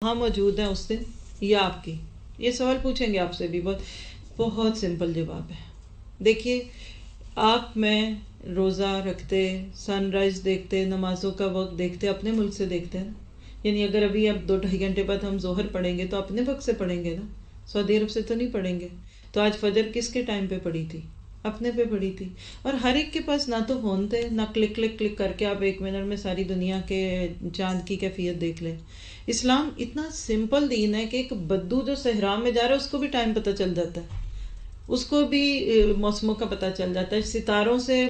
وہاں موجود ہیں اس دن یا آپ کی؟ یہ سوال پوچھیں گے آپ سے بھی. بہت بہت سمپل جواب ہے. دیکھیے، آپ میں روزہ رکھتے، سن رائز دیکھتے، نمازوں کا وقت دیکھتے، اپنے ملک سے دیکھتے ہیں نا. یعنی اگر ابھی اب 2 ڈھائی گھنٹے بعد ہم ظہر پڑھیں گے تو اپنے وقت سے پڑھیں گے نا، سعودی عرب سے تو نہیں پڑھیں گے. تو آج فجر کس کے ٹائم پہ پڑھی تھی؟ اپنے پہ پڑھی تھی. اور ہر ایک کے پاس نہ تو فون تھے، نہ کلک کلک کلک کر کے آپ 1 منٹ میں ساری دنیا کے چاند کی کیفیت دیکھ لیں. اسلام اتنا سمپل دین ہے کہ ایک بدو جو صحرا میں جا رہا ہے اس کو بھی ٹائم پتہ چل جاتا ہے، اس کو بھی موسموں کا پتہ چل جاتا ہے، ستاروں سے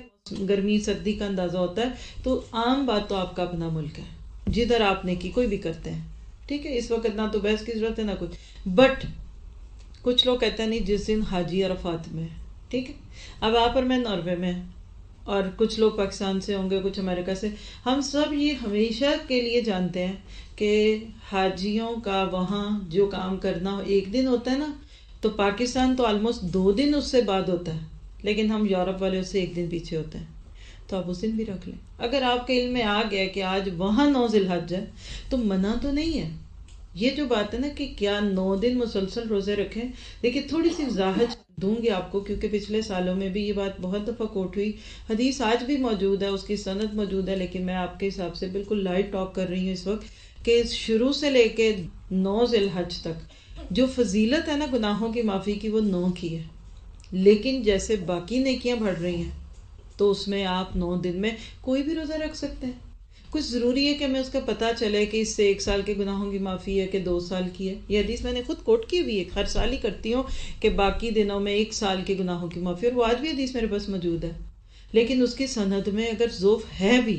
گرمی سردی کا اندازہ ہوتا ہے. تو عام بات تو آپ کا اپنا ملک ہے جدھر آپ نیکی کوئی بھی کرتے ہیں. ٹھیک ہے، اس وقت نہ تو بحث کی ضرورت ہے نہ کچھ. بٹ کچھ لوگ کہتے ہیں نہیں جس دن حاجی عرفات میں ہے. ٹھیک ہے، اب آپ اور میں ناروے میں ہیں، اور کچھ لوگ پاکستان سے ہوں گے، کچھ امریکہ سے. ہم سب یہ ہمیشہ کے لیے جانتے ہیں کہ حاجیوں کا وہاں جو کام کرنا 1 دن ہوتا ہے نا، تو پاکستان تو آلموسٹ 2 دن اس سے بعد ہوتا ہے، لیکن ہم یورپ والے اس سے 1 دن پیچھے ہوتے ہیں. تو آپ اس دن بھی رکھ لیں. اگر آپ کے علم میں آ گیا کہ آج وہاں 9 ذی الحج ہے تو منع تو نہیں ہے. یہ جو بات ہے نا کہ کیا 9 دن مسلسل روزے رکھیں، دیکھیے تھوڑی سی وضاحت دوں گی آپ کو، کیونکہ پچھلے سالوں میں بھی یہ بات بہت دفعہ کوٹ ہوئی. حدیث آج بھی موجود ہے، اس کی سند موجود ہے، لیکن میں آپ کے حساب سے بالکل لائٹ ٹاک کر رہی ہوں اس وقت کہ شروع سے لے کے 9 ذی الحج تک جو فضیلت ہے نا گناہوں کی معافی کی، وہ 9 کی ہے. لیکن جیسے باقی نیکیاں بڑھ رہی ہیں تو اس میں آپ 9 دن میں کوئی بھی روزہ رکھ سکتے ہیں. کچھ ضروری ہے کہ ہمیں اس کا پتہ چلے کہ اس سے 1 سال کے گناہوں کی معافی ہے کہ 2 سال کی ہے. یہ حدیث میں نے خود کوٹ کی ہوئی ہے، ہر سال ہی کرتی ہوں کہ باقی دنوں میں 1 سال کے گناہوں کی معافی، اور وہ آج بھی حدیث میرے پاس موجود ہے. لیکن اس کی سند میں اگر ضعف ہے بھی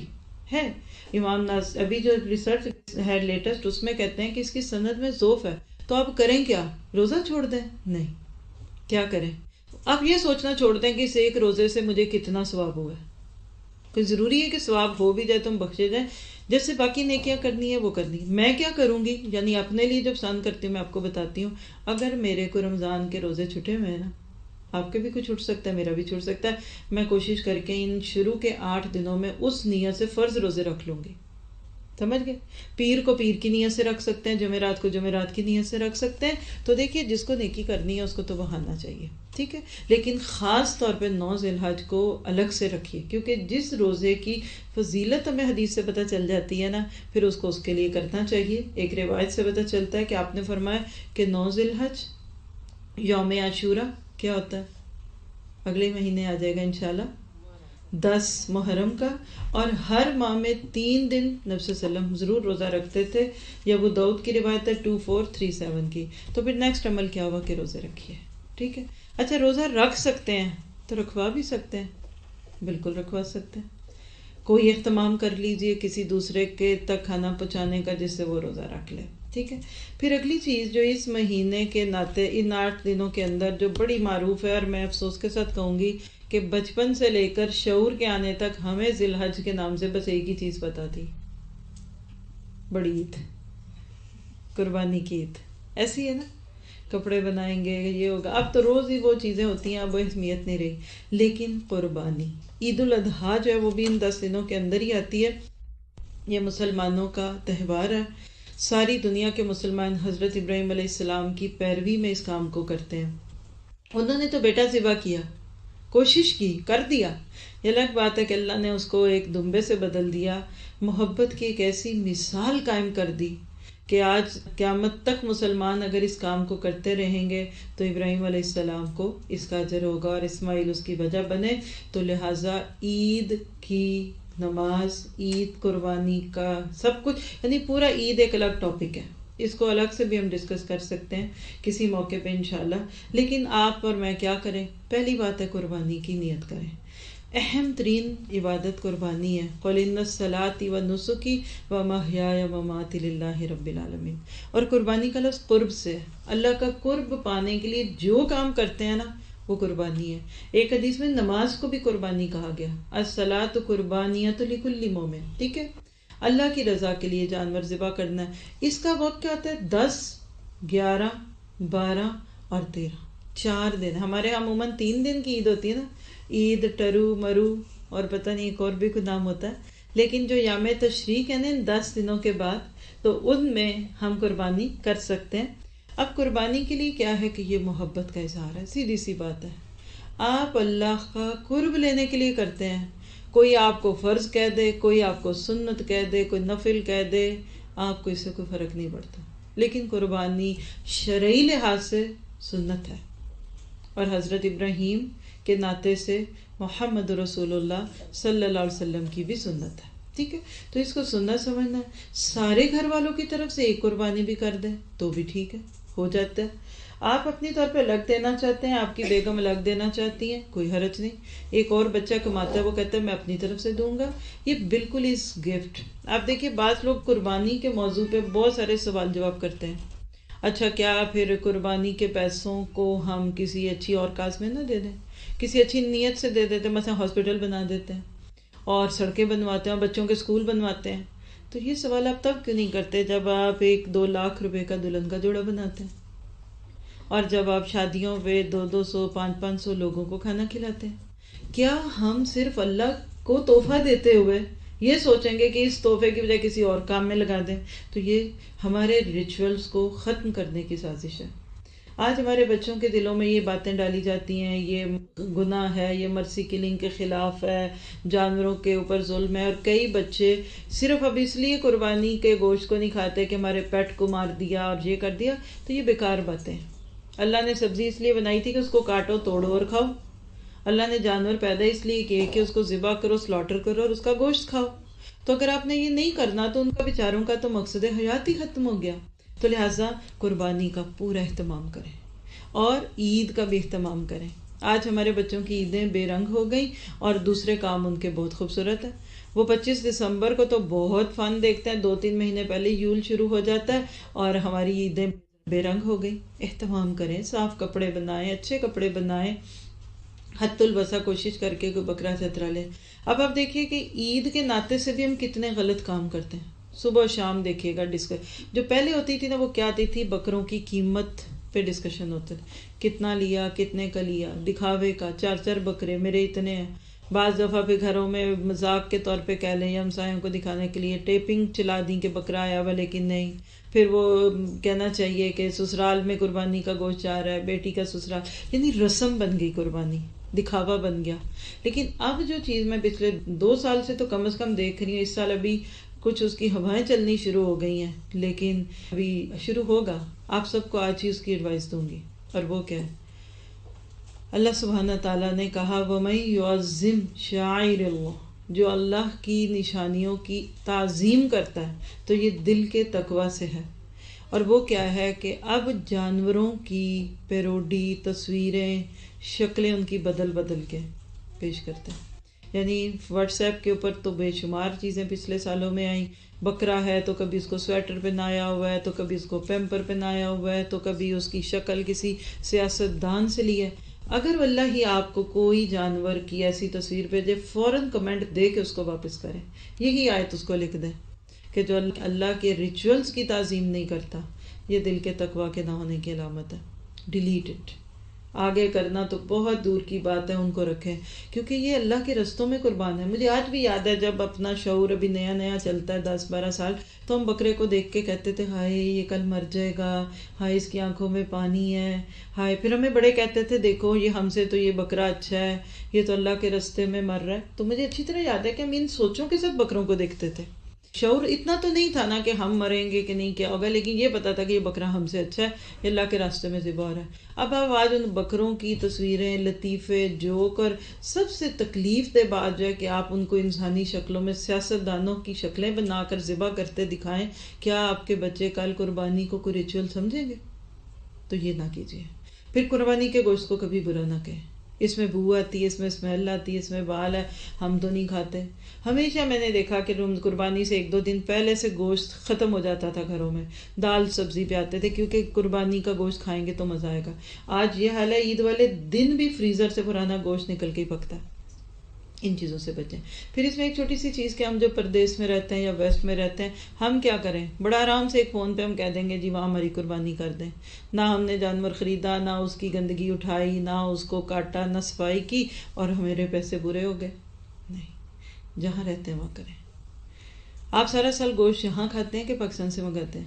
ہے، امام ناصر ابھی جو ریسرچ ہے لیٹسٹ اس میں کہتے ہیں کہ اس کی سند میں ضعف ہے. تو آپ کریں کیا؟ روزہ چھوڑ دیں؟ نہیں. کیا کریں؟ آپ یہ سوچنا چھوڑ دیں کہ اس ایک روزے سے مجھے کتنا ثواب ہوا ہے. کوئی ضروری ہے کہ ثواب ہو بھی جائے تو ہم بخشے جائیں؟ جیسے باقی نیکیاں کرنی ہے وہ کرنی. میں کیا کروں گی، یعنی اپنے لیے جب پسند کرتی ہوں میں آپ کو بتاتی ہوں. اگر میرے کو رمضان کے روزے چھٹے ہوئے ہیں نا، آپ کے بھی کچھ چھٹ سکتا ہے، میرا بھی چھٹ سکتا ہے، میں کوشش کر کے ان شروع کے 8 دنوں میں اس نیت سے فرض روزے رکھ لوں گی. سمجھ گئے؟ پیر کو پیر کی نیت سے رکھ سکتے ہیں، جمعرات کو جمعرات کی نیت سے رکھ سکتے ہیں. تو دیکھیے جس کو نیکی کرنی ہے اس کو تو بہانا چاہیے. ٹھیک ہے، لیکن خاص طور پہ 9 ذی الحج کو الگ سے رکھیے، کیونکہ جس روزے کی فضیلت ہمیں حدیث سے پتہ چل جاتی ہے نا، پھر اس کو اس کے لیے کرنا چاہیے. ایک روایت سے پتہ چلتا ہے کہ آپ نے فرمایا کہ 9 ذی الحج یوم عاشورہ کیا ہوتا ہے، اگلے مہینے آ جائے گا انشاءاللہ، 10 محرم کا. اور ہر ماہ میں 3 دن نبی صلی اللہ علیہ وسلم ضرور روزہ رکھتے تھے. یا وہ داؤد کی روایت ہے 2437 کی. تو پھر نیکسٹ عمل کیا ہوا کہ روزے رکھیے. ٹھیک ہے. اچھا، روزہ رکھ سکتے ہیں تو رکھوا بھی سکتے ہیں، بالکل رکھوا سکتے ہیں. کوئی اہتمام کر لیجئے کسی دوسرے کے تک کھانا پہنچانے کا جس سے وہ روزہ رکھ لے. ٹھیک ہے. پھر اگلی چیز جو اس مہینے کے ناطے ان 8 دنوں کے اندر جو بڑی معروف ہے، اور میں افسوس کے ساتھ کہوں گی کہ بچپن سے لے کر شعور کے آنے تک ہمیں ذی الحج کے نام سے بس ایک ہی چیز پتہ تھی، بڑی عید، قربانی کی عید. ایسی ہے نا، کپڑے بنائیں گے، یہ ہوگا. اب تو روز ہی وہ چیزیں ہوتی ہیں، اب وہ اہمیت نہیں رہی. لیکن قربانی، عید الاضحیٰ جو ہے وہ بھی ان 10 دنوں کے اندر ہی آتی ہے. یہ مسلمانوں کا تہوار ہے. ساری دنیا کے مسلمان حضرت ابراہیم علیہ السلام کی پیروی میں اس کام کو کرتے ہیں. انہوں نے تو بیٹا ذبح کیا، کوشش کی، کر دیا. یہ الگ بات ہے کہ اللہ نے اس کو ایک دمبے سے بدل دیا. محبت کی ایک ایسی مثال قائم کر دی کہ آج قیامت تک مسلمان اگر اس کام کو کرتے رہیں گے تو ابراہیم علیہ السلام کو اس کا اجر ہوگا اور اسماعیل اس کی وجہ بنے. تو لہٰذا عید کی نماز، عید، قربانی کا سب کچھ، یعنی پورا عید ایک الگ ٹاپک ہے. اس کو الگ سے بھی ہم ڈسکس کر سکتے ہیں کسی موقع پہ انشاءاللہ. لیکن آپ اور میں کیا کریں؟ پہلی بات ہے قربانی کی نیت کریں. اہم ترین عبادت قربانی ہے. قل ان الصلاۃ ونسکی ومحیای ومماتی للہ رب العالمین. اور قربانی کا لفظ قرب سے ہے. اللہ کا قرب پانے کے لیے جو کام کرتے ہیں نا وہ قربانی ہے. ایک حدیث میں نماز کو بھی قربانی کہا گیا، الصلاۃ قربانیۃ لکل مومن. ٹھیک ہے، اللہ کی رضا کے لیے جانور ذبح کرنا ہے. اس کا وقت کیا ہوتا ہے؟ 10، 11، 12 اور 13، 4 دن. ہمارے یہاں عموماً 3 دن کی عید ہوتی ہے نا، عید، ٹرو، مرو، اور پتہ نہیں ایک اور بھی کوئی نام ہوتا ہے. لیکن جو یام تشریق ہے نا، ان 10 دنوں کے بعد تو ان میں ہم قربانی کر سکتے ہیں۔ اب قربانی کے لیے کیا ہے کہ یہ محبت کا اظہار ہے، سیدھی سی بات ہے۔ آپ اللہ کا قرب لینے کے لیے کرتے ہیں، کوئی آپ کو فرض کہہ دے، کوئی آپ کو سنت کہہ دے، کوئی نفل کہہ دے، آپ کو اس سے کوئی فرق نہیں پڑتا، لیکن قربانی شرعی لحاظ سے سنت ہے، اور حضرت ابراہیم کے ناطے سے محمد رسول اللہ صلی اللہ علیہ وسلم کی بھی سنت ہے، ٹھیک ہے؟ تو اس کو سنت سمجھنا ہے۔ سارے گھر والوں کی طرف سے ایک قربانی بھی کر دیں تو بھی ٹھیک ہے، ہو جاتا ہے۔ آپ اپنی طور پہ الگ دینا چاہتے ہیں، آپ کی بیگم الگ دینا چاہتی ہیں، کوئی حرج نہیں۔ ایک اور بچہ کماتا ہے، وہ کہتا ہے میں اپنی طرف سے دوں گا، یہ بالکل از گفٹ۔ آپ دیکھیے بعض لوگ قربانی کے موضوع پہ بہت سارے سوال جواب کرتے ہیں، اچھا کیا پھر قربانی کے پیسوں کو ہم کسی اچھی اور کاز میں نہ دے دیں، کسی اچھی نیت سے دے دیتے ہیں، مثلا ہاسپٹل بنا دیتے ہیں اور سڑکیں بنواتے ہیں اور بچوں کے اسکول بنواتے ہیں؟ تو یہ سوال آپ تب کیوں نہیں کرتے جب آپ 1-2 لاکھ روپے کا دلہن کا جوڑا بناتے ہیں، اور جب آپ شادیوں پہ 200 500 لوگوں کو کھانا کھلاتے ہیں؟ کیا ہم صرف اللہ کو تحفہ دیتے ہوئے یہ سوچیں گے کہ اس تحفے کی بجائے کسی اور کام میں لگا دیں؟ تو یہ ہمارے ریچولز کو ختم کرنے کی سازش ہے۔ آج ہمارے بچوں کے دلوں میں یہ باتیں ڈالی جاتی ہیں، یہ گناہ ہے، یہ مرسی کلنگ کے خلاف ہے، جانوروں کے اوپر ظلم ہے، اور کئی بچے صرف اب اس لیے قربانی کے گوشت کو نہیں کھاتے کہ ہمارے پیٹ کو مار دیا اور یہ کر دیا، تو یہ بیکار باتیں ہیں۔ اللہ نے سبزی اس لیے بنائی تھی کہ اس کو کاٹو، توڑو اور کھاؤ۔ اللہ نے جانور پیدا اس لیے کیے کہ اس کو ذبح کرو، سلاٹر کرو اور اس کا گوشت کھاؤ۔ تو اگر آپ نے یہ نہیں کرنا تو ان کا بیچاروں کا تو مقصد حیات ہی ختم ہو گیا۔ تو لہٰذا قربانی کا پورا اہتمام کریں، اور عید کا بھی اہتمام کریں۔ آج ہمارے بچوں کی عیدیں بے رنگ ہو گئیں اور دوسرے کام ان کے بہت خوبصورت ہیں۔ وہ 25 دسمبر کو تو بہت فن دیکھتے ہیں، 2-3 مہینے پہلے یول شروع ہو جاتا ہے اور ہماری عیدیں بے رنگ ہو گئی۔ اہتمام کریں، صاف کپڑے بنائیں، اچھے کپڑے بنائیں، حد البسا کوشش کر کے کوئی بکرا چترا لے۔ اب آپ دیکھیے کہ عید کے ناطے سے بھی ہم کتنے غلط کام کرتے ہیں۔ صبح و شام دیکھیے گا جو پہلے ہوتی تھی نا، وہ کیا آتی تھی، بکروں کی قیمت پہ ڈسکشن ہوتے تھے، کتنا لیا، کتنے کا لیا، دکھاوے کا، 4 بکرے میرے اتنے ہیں۔ بعض دفعہ پہ گھروں میں مذاق کے طور پہ کہہ لیں یا ہمسایوں کو دکھانے کے لیے ٹیپنگ چلا دیں کہ بکرا آیا ہوا لیکن نہیں، پھر وہ کہنا چاہیے کہ سسرال میں قربانی کا گوشت جا رہا ہے، بیٹی کا سسرال، یعنی رسم بن گئی، قربانی دکھاوا بن گیا۔ لیکن اب جو چیز میں پچھلے 2 سال سے تو کم از کم دیکھ رہی ہوں، اس سال ابھی کچھ اس کی ہوائیں چلنی شروع ہو گئی ہیں، لیکن ابھی شروع ہوگا۔ آپ سب کو آج ہی اس کی ایڈوائس دوں گی، اور وہ کیا ہے، اللہ سبحانہ تعالیٰ نے کہا وَمَن يُعَظِّمْ شَعَائِرَ اللَّهِ، جو اللہ کی نشانیوں کی تعظیم کرتا ہے تو یہ دل کے تقوی سے ہے۔ اور وہ کیا ہے کہ اب جانوروں کی پیروڈی، تصویریں، شکلیں ان کی بدل بدل کے پیش کرتے ہیں۔ یعنی واٹس ایپ کے اوپر تو بے شمار چیزیں پچھلے سالوں میں آئیں، بکرا ہے تو کبھی اس کو سویٹر پہنایا ہوا ہے، تو کبھی اس کو پیمپر پہنایا ہوا ہے، تو کبھی اس کی شکل کسی سیاست دان سے لی ہے۔ اگر واللہ ہی آپ کو کوئی جانور کی ایسی تصویر بھیجے، فوراً کمنٹ دے کے اس کو واپس کریں، یہی آیت اس کو لکھ دیں کہ جو اللہ کے ریچولز کی تعظیم نہیں کرتا، یہ دل کے تقوی کے نہ ہونے کی علامت ہے۔ Delete it. آگے کرنا تو بہت دور کی بات ہے، ان کو رکھیں، کیونکہ یہ اللہ کے رستوں میں قربان ہے۔ مجھے آج بھی یاد ہے جب اپنا شعور ابھی نیا نیا چلتا ہے، 10-12 سال، تو ہم بکرے کو دیکھ کے کہتے تھے ہائے یہ کل مر جائے گا، ہائے اس کی آنکھوں میں پانی ہے، ہائے، پھر ہمیں بڑے کہتے تھے دیکھو یہ ہم سے تو یہ بکرا اچھا ہے، یہ تو اللہ کے رستے میں مر رہا ہے۔ تو مجھے اچھی طرح یاد ہے کہ ہم ان سوچوں کے ساتھ بکروں کو دیکھتے تھے۔ شعور اتنا تو نہیں تھا نا کہ ہم مریں گے کہ نہیں کیا ہوگا، لیکن یہ پتا تھا کہ یہ بکرا ہم سے اچھا ہے، یہ اللہ کے راستے میں ذبح ہو رہا ہے۔ اب آج ان بکروں کی تصویریں، لطیفے، جوک، اور سب سے تکلیف دہ بات جو ہے کہ آپ ان کو انسانی شکلوں میں سیاست دانوں کی شکلیں بنا کر ذبح کرتے دکھائیں، کیا آپ کے بچے کل قربانی کو کوئی ریچول سمجھیں گے؟ تو یہ نہ کیجیے۔ پھر قربانی کے گوشت کو کبھی برا نہ کہیں، اس میں بو آتی ہے، اس میں اسمیل آتی ہے، اس میں بال ہے، ہم تو نہیں کھاتے۔ ہمیشہ میں نے دیکھا کہ قربانی سے 1-2 دن پہلے سے گوشت ختم ہو جاتا تھا گھروں میں، دال سبزی پہ آتے تھے، کیونکہ قربانی کا گوشت کھائیں گے تو مزہ آئے گا۔ آج یہ حال ہے، عید والے دن بھی فریزر سے پرانا گوشت نکل کے ہی پکتا ہے۔ ان چیزوں سے بچیں۔ پھر اس میں ایک چھوٹی سی چیز کہ ہم جو پردیس میں رہتے ہیں یا ویسٹ میں رہتے ہیں، ہم کیا کریں، بڑا آرام سے ایک فون پہ ہم کہہ دیں گے جی وہاں ہماری قربانی کر دیں، نہ ہم نے جانور خریدا، نہ اس کی گندگی اٹھائی، نہ اس کو کاٹا، نہ صفائی کی، اور ہمارے پیسے برے ہو گئے۔ نہیں، جہاں رہتے ہیں وہاں کریں۔ آپ سارا سال گوشت یہاں کھاتے ہیں کہ پاکستان سے منگاتے ہیں؟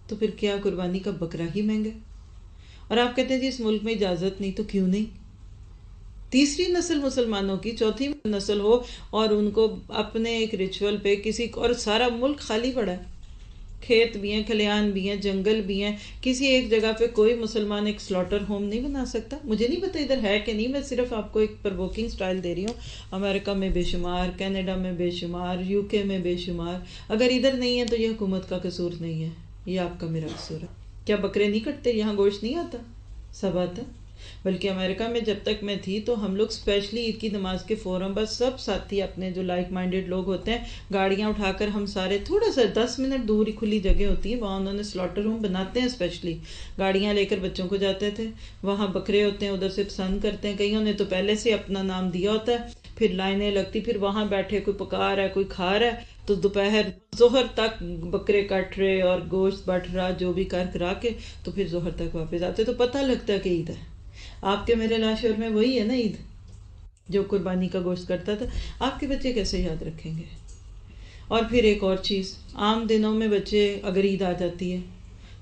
تو پھر کیا قربانی کا بکرا ہی مہنگا؟ اور آپ کہتے ہیں جی اس ملک میں اجازت نہیں، تو کیوں نہیں؟ تیسری نسل مسلمانوں کی، چوتھی نسل ہو، اور ان کو اپنے ایک ریچول پہ کسی، اور سارا ملک خالی پڑا ہے، کھیت بھی ہیں، کھلیان بھی ہیں، جنگل بھی ہیں، کسی ایک جگہ پہ کوئی مسلمان ایک سلاٹر ہوم نہیں بنا سکتا؟ مجھے نہیں پتا ادھر ہے کہ نہیں، میں صرف آپ کو ایک پرووکنگ سٹائل دے رہی ہوں۔ امریکہ میں بے شمار، کینیڈا میں بے شمار، یو کے میں بے شمار۔ اگر ادھر نہیں ہے تو یہ حکومت کا قصور نہیں ہے، یہ آپ کا میرا قصور ہے۔ کیا بکرے نہیں کٹتے؟ یہاں گوشت نہیں آتا؟ سب آتا۔ بلکہ امریکہ میں جب تک میں تھی تو ہم لوگ اسپیشلی عید کی نماز کے فوراً بعد سب ساتھی اپنے جو لائک مائنڈیڈ لوگ ہوتے ہیں، گاڑیاں اٹھا کر ہم سارے تھوڑا سا 10 منٹ دور ہی کھلی جگہ ہوتی ہے، وہاں انہوں نے سلاٹر ہوم بناتے ہیں، اسپیشلی گاڑیاں لے کر بچوں کو جاتے تھے، وہاں بکرے ہوتے ہیں، ادھر سے پسند کرتے ہیں، کئیوں نے تو پہلے سے اپنا نام دیا ہوتا ہے، پھر لائنیں لگتی، پھر وہاں بیٹھے کوئی پکا رہا ہے کوئی کھا رہا ہے، تو دوپہر ظہر تک بکرے کٹ رہے اور گوشت بٹ رہا، جو بھی کر کرا کے تو پھر ظہر تک واپس آتے، تو پتہ لگتا ہے کہ عید ہے۔ آپ کے میرے لاشور میں وہی ہے نا عید، جو قربانی کا گوشت کرتا تھا۔ آپ کے بچے کیسے یاد رکھیں گے؟ اور پھر ایک اور چیز، عام دنوں میں بچے اگر عید آ جاتی ہے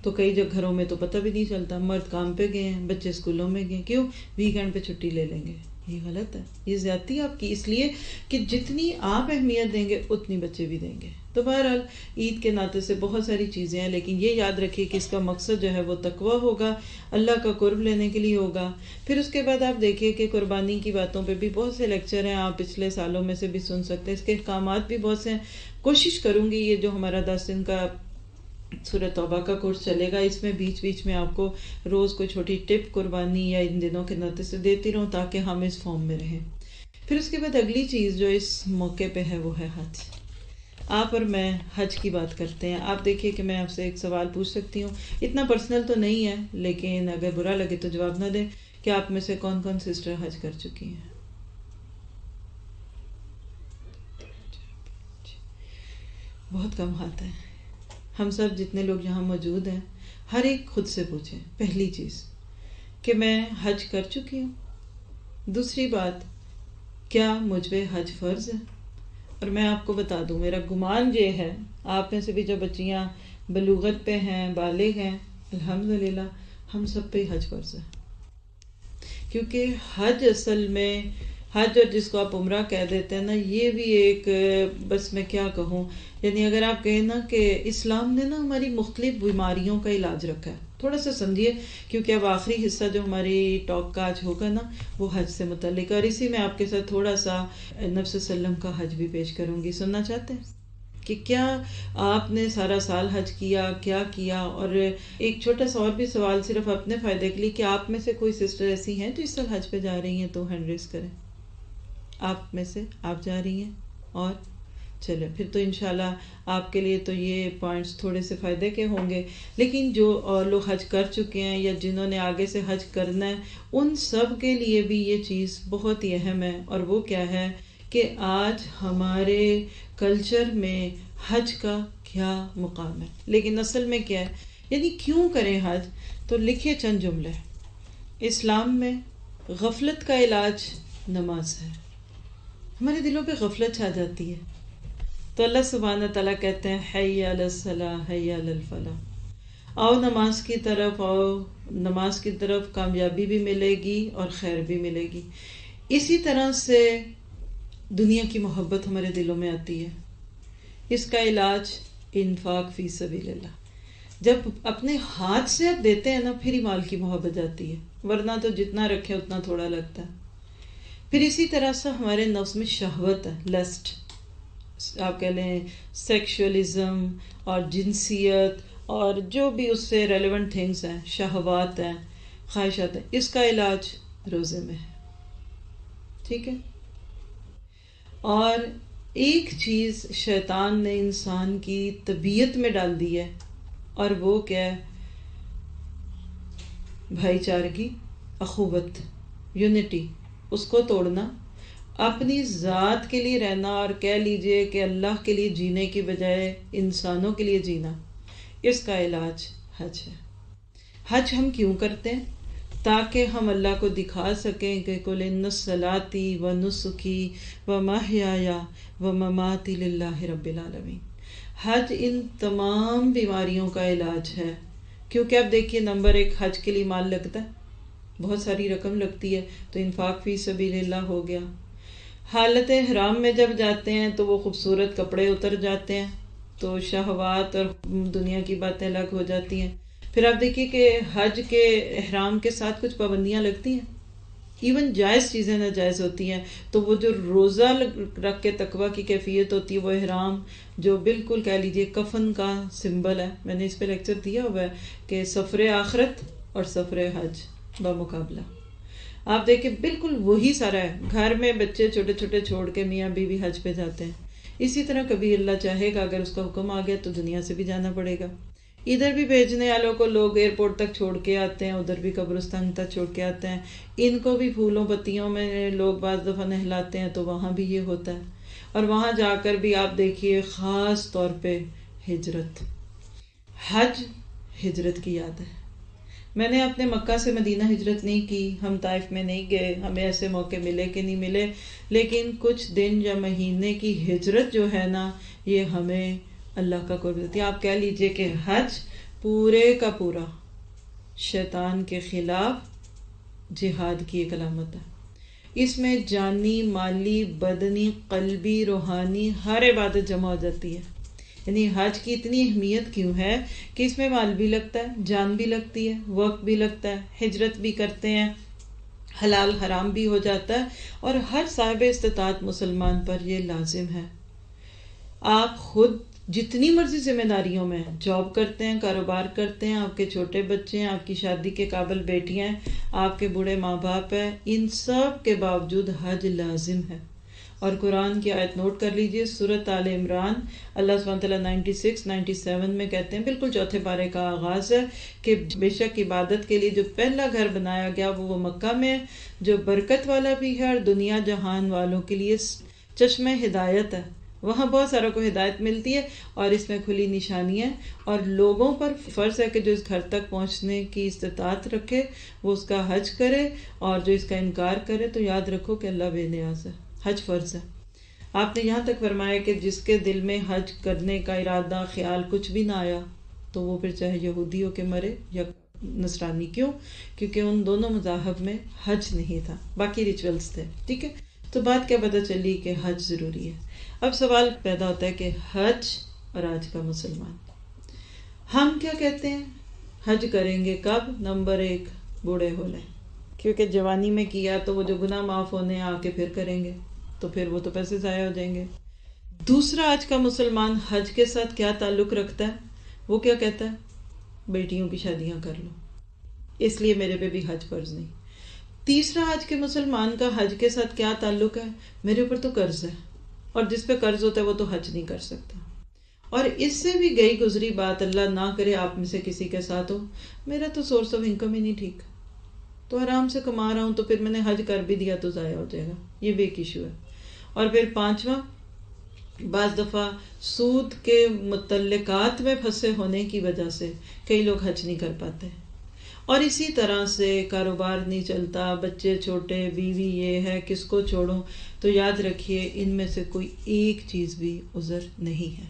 تو کئی جگہ گھروں میں تو پتہ بھی نہیں چلتا، مرد کام پہ گئے ہیں، بچے اسکولوں میں گئے، کیوں؟ ویکینڈ پہ چھٹی لے لیں گے۔ یہ غلط ہے، یہ زیادتی ہے آپ کی، اس لیے کہ جتنی آپ اہمیت دیں گے اتنی بچے بھی دیں گے۔ تو بہرحال عید کے ناطے سے بہت ساری چیزیں ہیں، لیکن یہ یاد رکھیے کہ اس کا مقصد جو ہے وہ تقویٰ ہوگا، اللہ کا قرب لینے کے لیے ہوگا۔ پھر اس کے بعد آپ دیکھیے کہ قربانی کی باتوں پہ بھی بہت سے لیکچر ہیں، آپ پچھلے سالوں میں سے بھی سن سکتے ہیں، اس کے احکامات بھی بہت سے ہیں۔ کوشش کروں گی یہ جو ہمارا 10 دن کا سورہ توبہ کا کورس چلے گا، اس میں بیچ بیچ میں آپ کو روز کوئی چھوٹی ٹپ قربانی یا ان دنوں کے ناطے سے دیتی رہوں تاکہ ہم اس فارم میں رہیں۔ پھر اس کے بعد اگلی چیز جو اس موقع پہ ہے وہ ہے حج۔ آپ اور میں حج کی بات کرتے ہیں۔ آپ دیکھیے کہ میں آپ سے ایک سوال پوچھ سکتی ہوں، اتنا پرسنل تو نہیں ہے لیکن اگر برا لگے تو جواب نہ دیں، کہ آپ میں سے کون کون سسٹر حج کر چکی ہیں؟ بہت کم ہاتھ ہیں۔ ہم سب جتنے لوگ یہاں موجود ہیں، ہر ایک خود سے پوچھیں پہلی چیز کہ میں حج کر چکی ہوں۔ دوسری بات، کیا مجھ پہ حج فرض ہے؟ اور میں آپ کو بتا دوں، میرا گمان یہ ہے، آپ میں سے بھی جو بچیاں بلوغت پہ ہیں، بالغ ہیں، الحمدللہ ہم سب پہ حج فرض ہے۔ کیونکہ حج اصل میں، حج اور جس کو آپ عمرہ کہہ دیتے ہیں نا، یہ بھی ایک، بس میں کیا کہوں، یعنی اگر آپ کہیں نا کہ اسلام نے نا ہماری مختلف بیماریوں کا علاج رکھا ہے، تھوڑا سا سمجھیے، کیونکہ اب آخری حصہ جو ہماری ٹاک کا آج ہوگا نا وہ حج سے متعلق ہے، اور اسی میں آپ کے ساتھ تھوڑا سا نبی صلی اللہ علیہ وسلم کا حج بھی پیش کروں گی۔ سننا چاہتے ہیں کہ کیا آپ نے سارا سال حج کیا، کیا کیا؟ اور ایک چھوٹا سا اور بھی سوال صرف اپنے فائدے کے لیے، کہ آپ میں سے کوئی سسٹر ایسی ہیں جو اس سال حج پہ جا رہی ہیں؟ تو ہینڈ ریز کریں۔ آپ میں سے آپ جا رہی ہیں؟ اور چلے پھر تو انشاءاللہ آپ کے لیے تو یہ پوائنٹس تھوڑے سے فائدے کے ہوں گے، لیکن جو اور لوگ حج کر چکے ہیں یا جنہوں نے آگے سے حج کرنا ہے، ان سب کے لیے بھی یہ چیز بہت ہی اہم ہے۔ اور وہ کیا ہے کہ آج ہمارے کلچر میں حج کا کیا مقام ہے، لیکن اصل میں کیا ہے، یعنی کیوں کریں حج؟ تو لکھے چند جملے۔ اسلام میں غفلت کا علاج نماز ہے۔ ہمارے دلوں پہ غفلت چھا جاتی ہے تو اللہ سبحانہ تعالیٰ کہتے ہیں حی علی الصلاۃ حی علی الفلاح، آؤ نماز کی طرف آؤ، نماز کی طرف کامیابی بھی ملے گی اور خیر بھی ملے گی۔ اسی طرح سے دنیا کی محبت ہمارے دلوں میں آتی ہے، اس کا علاج انفاق فی سبیل اللہ۔ جب اپنے ہاتھ سے آپ دیتے ہیں نا، پھر ہی مال کی محبت جاتی ہے، ورنہ تو جتنا رکھے اتنا تھوڑا لگتا ہے۔ پھر اسی طرح سے ہمارے نفس میں شہوت ہے، لسٹ، آپ کہہ لیں سیکشولزم اور جنسیت اور جو بھی اس سے ریلیونٹ تھنگس ہیں، شہوات ہیں، خواہشات ہیں، اس کا علاج روزے میں ہے، ٹھیک ہے؟ اور ایک چیز شیطان نے انسان کی طبیعت میں ڈال دی ہے، اور وہ کیا ہے؟ بھائی چارگی، اخوت، یونٹی، اس کو توڑنا، اپنی ذات کے لیے رہنا، اور کہہ لیجئے کہ اللہ کے لیے جینے کی بجائے انسانوں کے لیے جینا، اس کا علاج حج ہے۔ حج ہم کیوں کرتے ہیں؟ تاکہ ہم اللہ کو دکھا سکیں کہ قل ان صلاتی و نسکی و محیای و مماتی للہ رب العالمین۔ حج ان تمام بیماریوں کا علاج ہے، کیونکہ اب دیکھیے نمبر ایک، حج کے لیے مال لگتا ہے، بہت ساری رقم لگتی ہے، تو انفاق فی سبیل اللہ ہو گیا۔ حالت احرام میں جب جاتے ہیں تو وہ خوبصورت کپڑے اتر جاتے ہیں، تو شہوات اور دنیا کی باتیں الگ ہو جاتی ہیں۔ پھر آپ دیکھیے کہ حج کے احرام کے ساتھ کچھ پابندیاں لگتی ہیں، ایون جائز چیزیں ناجائز ہوتی ہیں، تو وہ جو روزہ رکھ کے تقوی کی کیفیت ہوتی ہے، وہ احرام جو بالکل کہہ لیجئے کفن کا سمبل ہے۔ میں نے اس پہ لیکچر دیا ہوا ہے کہ سفر آخرت اور سفر حج بمقابلہ آپ دیکھیں بالکل وہی سارا ہے۔ گھر میں بچے چھوٹے چھوٹے چھوڑ کے میاں بیوی حج پہ جاتے ہیں، اسی طرح کبھی اللہ چاہے گا اگر اس کا حکم آ گیا تو دنیا سے بھی جانا پڑے گا۔ ادھر بھی بھیجنے والوں کو لوگ ایئرپورٹ تک چھوڑ کے آتے ہیں، ادھر بھی قبرستان تک چھوڑ کے آتے ہیں، ان کو بھی پھولوں پتیوں میں لوگ بعض دفعہ نہلاتے ہیں، تو وہاں بھی یہ ہوتا ہے۔ اور وہاں جا کر بھی آپ دیکھیے خاص طور پہ ہجرت، حج ہجرت کی یاد ہے۔ میں نے اپنے مکہ سے مدینہ ہجرت نہیں کی، ہم طائف میں نہیں گئے، ہمیں ایسے موقع ملے کہ نہیں ملے، لیکن کچھ دن یا مہینے کی ہجرت جو ہے نا، یہ ہمیں اللہ کا قرب دیتی ہے۔ آپ کہہ لیجئے کہ حج پورے کا پورا شیطان کے خلاف جہاد کی ایک علامت ہے۔ اس میں جانی، مالی، بدنی، قلبی، روحانی ہر عبادت جمع ہو جاتی ہے۔ یعنی حج کی اتنی اہمیت کیوں ہے کہ اس میں مال بھی لگتا ہے، جان بھی لگتی ہے، وقت بھی لگتا ہے، ہجرت بھی کرتے ہیں، حلال حرام بھی ہو جاتا ہے، اور ہر صاحب استطاعت مسلمان پر یہ لازم ہے۔ آپ خود جتنی مرضی ذمہ داریوں میں جاب کرتے ہیں، کاروبار کرتے ہیں، آپ کے چھوٹے بچے ہیں، آپ کی شادی کے قابل بیٹیاں ہیں، آپ کے بوڑھے ماں باپ ہیں، ان سب کے باوجود حج لازم ہے۔ اور قرآن کی آیت نوٹ کر لیجئے، سورۃ آل عمران، اللہ سبحانہ وتعالیٰ 96 97 میں کہتے ہیں، بالکل چوتھے پارے کا آغاز ہے کہ بے شک عبادت کے لیے جو پہلا گھر بنایا گیا وہ مکہ میں ہے، جو برکت والا بھی ہے اور دنیا جہان والوں کے لیے چشمہ ہدایت ہے۔ وہاں بہت ساروں کو ہدایت ملتی ہے، اور اس میں کھلی نشانی ہے، اور لوگوں پر فرض ہے کہ جو اس گھر تک پہنچنے کی استطاعت رکھے وہ اس کا حج کرے، اور جو اس کا انکار کرے تو یاد رکھو کہ اللہ بے نیاز ہے۔ حج فرض ہے۔ آپ نے یہاں تک فرمایا کہ جس کے دل میں حج کرنے کا ارادہ، خیال کچھ بھی نہ آیا، تو وہ پھر چاہے یہودی ہو کے مرے یا نصرانی۔ کیوں؟ کیونکہ ان دونوں مذاہب میں حج نہیں تھا، باقی ریچولز تھے۔ ٹھیک ہے، تو بات کیا پتہ چلی کہ حج ضروری ہے۔ اب سوال پیدا ہوتا ہے کہ حج اور آج کا مسلمان، ہم کیا کہتے ہیں؟ حج کریں گے کب؟ نمبر ایک، بوڑھے ہو لیں، کیونکہ جوانی میں کیا تو وہ جو گناہ معاف ہونے آ کے پھر کریں گے، تو پھر وہ تو پیسے ضائع ہو جائیں گے۔ دوسرا، آج کا مسلمان حج کے ساتھ کیا تعلق رکھتا ہے؟ وہ کیا کہتا ہے؟ بیٹیوں کی شادیاں کر لو، اس لیے میرے پہ بھی حج فرض نہیں۔ تیسرا، آج کے مسلمان کا حج کے ساتھ کیا تعلق ہے؟ میرے اوپر تو قرض ہے، اور جس پہ قرض ہوتا ہے وہ تو حج نہیں کر سکتا۔ اور اس سے بھی گئی گزری بات، اللہ نہ کرے آپ میں سے کسی کے ساتھ ہو، میرا تو سورس آف انکم ہی نہیں ٹھیک، تو آرام سے کما رہا ہوں، تو پھر میں نے حج کر بھی دیا تو ضائع ہو جائے گا۔ یہ بھی ایک ایشو ہے۔ اور پھر پانچواں، بعض دفعہ سود کے متعلقات میں پھنسے ہونے کی وجہ سے کئی لوگ حج نہیں کر پاتے، اور اسی طرح سے کاروبار نہیں چلتا، بچے چھوٹے، بیوی یہ ہے، کس کو چھوڑوں؟ تو یاد رکھیے ان میں سے کوئی ایک چیز بھی عذر نہیں ہے۔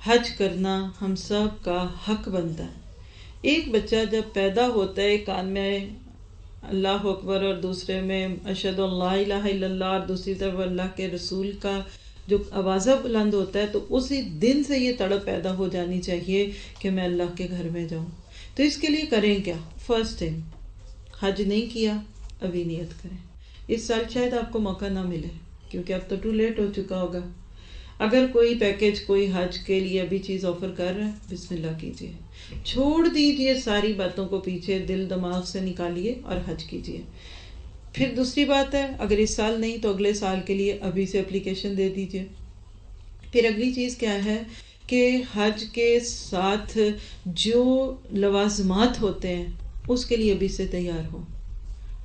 حج کرنا ہم سب کا حق بنتا ہے۔ ایک بچہ جب پیدا ہوتا ہے، ایک کان میں اللہ اکبر اور دوسرے میں اشہد ان لا الہ الا اللہ، اور دوسری طرف اللہ کے رسول کا جو آوازہ بلند ہوتا ہے، تو اسی دن سے یہ تڑپ پیدا ہو جانی چاہیے کہ میں اللہ کے گھر میں جاؤں۔ تو اس کے لیے کریں کیا؟ فرسٹ ٹائم حج نہیں کیا، ابھی نیت کریں۔ اس سال شاید آپ کو موقع نہ ملے، کیونکہ اب تو ٹو لیٹ ہو چکا ہوگا۔ اگر کوئی پیکج، کوئی حج کے لیے ابھی چیز آفر کر رہا ہے، بسم اللہ کیجئے، چھوڑ دیجئے ساری باتوں کو پیچھے، دل دماغ سے نکالیے اور حج کیجئے۔ پھر دوسری بات ہے، اگر اس سال نہیں تو اگلے سال کے لیے ابھی سے اپلیکیشن دے دیجئے۔ پھر اگلی چیز کیا ہے کہ حج کے ساتھ جو لوازمات ہوتے ہیں اس کے لیے ابھی سے تیار ہو۔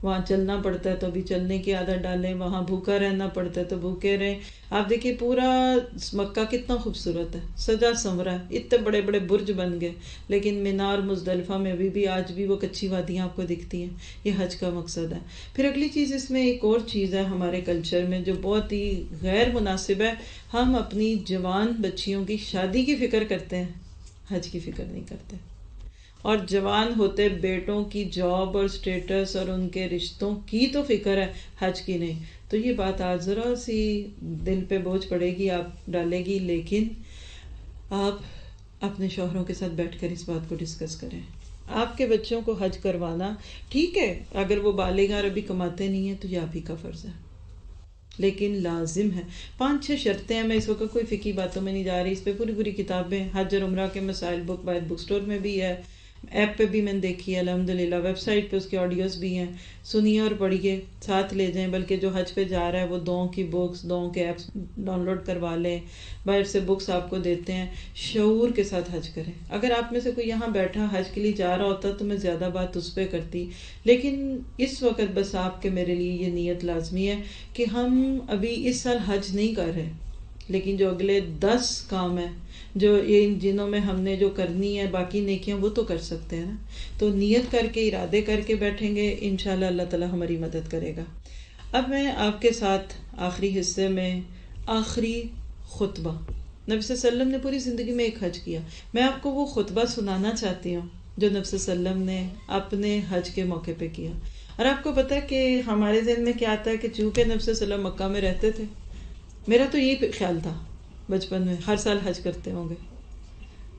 وہاں چلنا پڑتا ہے تو ابھی چلنے کی عادت ڈالیں، وہاں بھوکا رہنا پڑتا ہے تو بھوکے رہیں. آپ دیکھیے پورا مکہ کتنا خوبصورت ہے، سجا سنورا ہے، اتنے بڑے بڑے برج بن گئے، لیکن مینا اور مزدلفہ میں بھی آج بھی وہ کچی وادیاں آپ کو دکھتی ہیں. یہ حج کا مقصد ہے. پھر اگلی چیز اس میں ایک اور چیز ہے ہمارے کلچر میں جو بہت ہی غیر مناسب ہے. ہم اپنی جوان بچیوں کی شادی کی فکر کرتے ہیں، حج کی فکر نہیں کرتے. اور جوان ہوتے بیٹوں کی جاب اور سٹیٹس اور ان کے رشتوں کی تو فکر ہے، حج کی نہیں. تو یہ بات آج ذرا سی دل پہ بوجھ پڑے گی، آپ ڈالے گی، لیکن آپ اپنے شوہروں کے ساتھ بیٹھ کر اس بات کو ڈسکس کریں. آپ کے بچوں کو حج کروانا ٹھیک ہے، اگر وہ بالغ اور ابھی کماتے نہیں ہیں تو یہ آپ ہی کا فرض ہے، لیکن لازم ہے. 5-6 شرطیں ہیں. میں اس وقت کوئی فقہی باتوں میں نہیں جا رہی، اس پہ پوری پوری کتابیں، حج اور عمرہ کے مسائل بک باید بک سٹور میں بھی ہے، ایپ پہ بھی میں نے دیکھی ہے الحمدللہ، ویب سائٹ پہ اس کے آڈیوز بھی ہیں. سنیے اور پڑھیے، ساتھ لے جائیں. بلکہ جو حج پہ جا رہا ہے وہ دعاؤں کی بکس، دعاؤں کے ایپس ڈاؤن لوڈ کروا لیں، باہر سے بکس آپ کو دیتے ہیں. شعور کے ساتھ حج کریں. اگر آپ میں سے کوئی یہاں بیٹھا حج کے لیے جا رہا ہوتا تو میں زیادہ بات اس پہ کرتی، لیکن اس وقت بس آپ کے میرے لیے یہ نیت لازمی ہے کہ ہم ابھی اس سال حج نہیں کر رہے، لیکن جو اگلے 10 کام ہیں جو ان دنوں میں ہم نے جو کرنی ہے، باقی نیکیاں وہ تو کر سکتے ہیں نا. تو نیت کر کے، ارادے کر کے بیٹھیں گے، انشاءاللہ اللہ تعالی ہماری مدد کرے گا. اب میں آپ کے ساتھ آخری حصے میں آخری خطبہ، نبی صلی اللہ علیہ وسلم نے پوری زندگی میں ایک حج کیا، میں آپ کو وہ خطبہ سنانا چاہتی ہوں جو نبی صلی اللہ علیہ وسلم نے اپنے حج کے موقع پہ کیا. اور آپ کو پتہ ہے کہ ہمارے ذہن میں کیا آتا ہے کہ چونکہ نبی صلی اللہ علیہ وسلم مکہ میں رہتے تھے، میرا تو یہ خیال تھا بچپن میں ہر سال حج کرتے ہوں گے،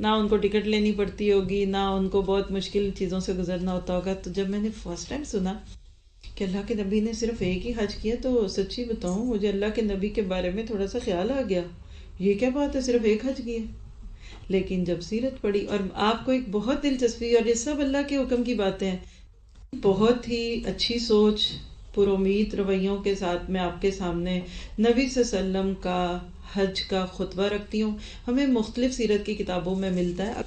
نہ ان کو ٹکٹ لینی پڑتی ہوگی، نہ ان کو بہت مشکل چیزوں سے گزرنا ہوتا ہوگا. تو جب میں نے فرسٹ ٹائم سنا کہ اللہ کے نبی نے صرف ایک ہی حج کیا، تو سچی بتاؤں مجھے اللہ کے نبی کے بارے میں تھوڑا سا خیال آ گیا، یہ کیا بات ہے صرف ایک حج کیا. لیکن جب سیرت پڑھی، اور آپ کو ایک بہت دلچسپی، اور یہ سب اللہ کے حکم کی باتیں ہیں، بہت ہی اچھی سوچ، پر امید رویوں کے ساتھ میں آپ کے سامنے نبی صلی اللہ علیہ وسلم کا حج کا خطبہ رکھتی ہوں. ہمیں مختلف سیرت کی کتابوں میں ملتا ہے.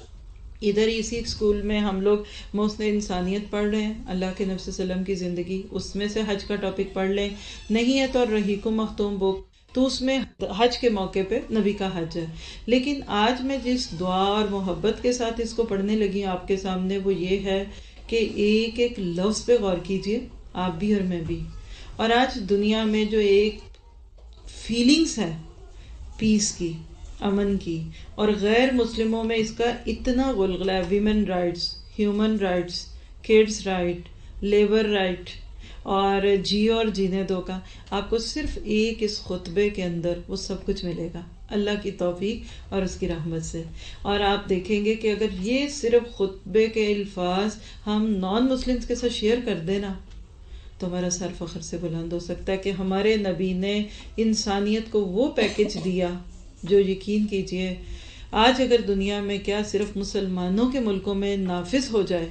ادھر اسی اسکول میں ہم لوگ محسن انسانیت پڑھ رہے ہیں، اللہ کے نبی صلی اللہ علیہ وسلم کی زندگی، اس میں سے حج کا ٹاپک پڑھ لیں. نہیں ہے تو رحیق و مختوم بک، تو اس میں حج کے موقع پہ نبی کا حج ہے. لیکن آج میں جس دعا اور محبت کے ساتھ اس کو پڑھنے لگی آپ کے سامنے، وہ یہ ہے کہ ایک ایک لفظ پہ غور کیجئے، آپ بھی اور میں بھی. اور آج دنیا میں جو ایک فیلنگز ہے پیس کی، امن کی، اور غیر مسلموں میں اس کا اتنا غلغلہ ہے، women rights, human rights, kids right, labour right, اور جیو اور جینے دو کا، آپ کو صرف ایک اس خطبے کے اندر وہ سب کچھ ملے گا اللہ کی توفیق اور اس کی رحمت سے. اور آپ دیکھیں گے کہ اگر یہ صرف خطبے کے الفاظ ہم نان مسلمز کے ساتھ شیئر کر دینا تو ہمارا سر فخر سے بلند ہو سکتا ہے کہ ہمارے نبی نے انسانیت کو وہ پیکج دیا جو یقین کیجئے آج اگر دنیا میں کیا صرف مسلمانوں کے ملکوں میں نافذ ہو جائے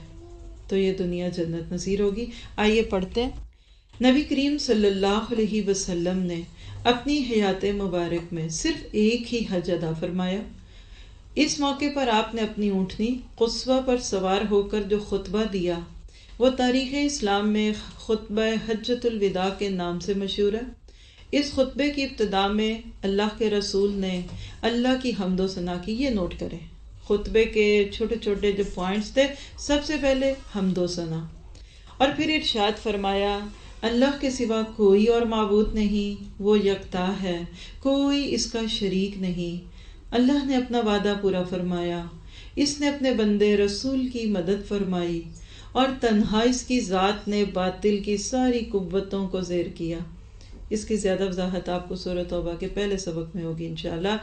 تو یہ دنیا جنت نصیر ہوگی. آئیے پڑھتے ہیں. نبی کریم صلی اللہ علیہ وسلم نے اپنی حیات مبارک میں صرف ایک ہی حج ادا فرمایا. اس موقع پر آپ نے اپنی اونٹنی قصوہ پر سوار ہو کر جو خطبہ دیا وہ تاریخ اسلام میں خطبہ حجۃ الوداع کے نام سے مشہور ہے. اس خطبے کی ابتدا میں اللہ کے رسول نے اللہ کی حمد و ثنا کی. یہ نوٹ کریں، خطبے کے چھوٹے چھوٹے جو پوائنٹس تھے، سب سے پہلے حمد و ثنا، اور پھر ارشاد فرمایا اللہ کے سوا کوئی اور معبود نہیں، وہ یکتا ہے، کوئی اس کا شریک نہیں. اللہ نے اپنا وعدہ پورا فرمایا، اس نے اپنے بندے رسول کی مدد فرمائی، اور تنہا اس کی ذات نے باطل کی ساری قوتوں کو زیر کیا. اس کی زیادہ وضاحت آپ کو سورۃ توبہ کے پہلے سبق میں ہوگی انشاءاللہ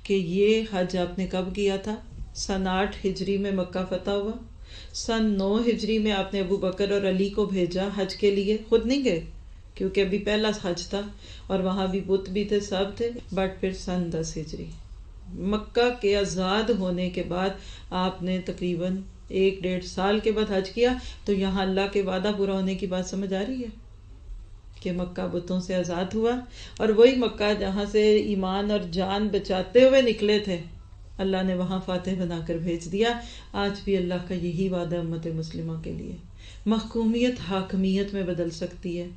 کہ یہ حج آپ نے کب کیا تھا. سن 8 ہجری میں مکہ فتح ہوا. سن 9 ہجری میں آپ نے ابو بکر اور علی کو بھیجا حج کے لیے، خود نہیں گئے کیونکہ ابھی پہلا حج تھا اور وہاں بھی بت بھی تھے، سب تھے. بٹ پھر سن 10 ہجری مکہ کے آزاد ہونے کے بعد آپ نے تقریباً 1-1.5 سال کے بعد حج کیا. تو یہاں اللہ کے وعدہ پورا ہونے کی بات سمجھ آ رہی ہے کہ مکہ بتوں سے آزاد ہوا، اور وہی مکہ جہاں سے ایمان اور جان بچاتے ہوئے نکلے تھے اللہ نے وہاں فاتح بنا کر بھیج دیا. آج بھی اللہ کا یہی وعدہ امت مسلمہ کے لیے. محکومیت حاکمیت میں بدل سکتی ہے،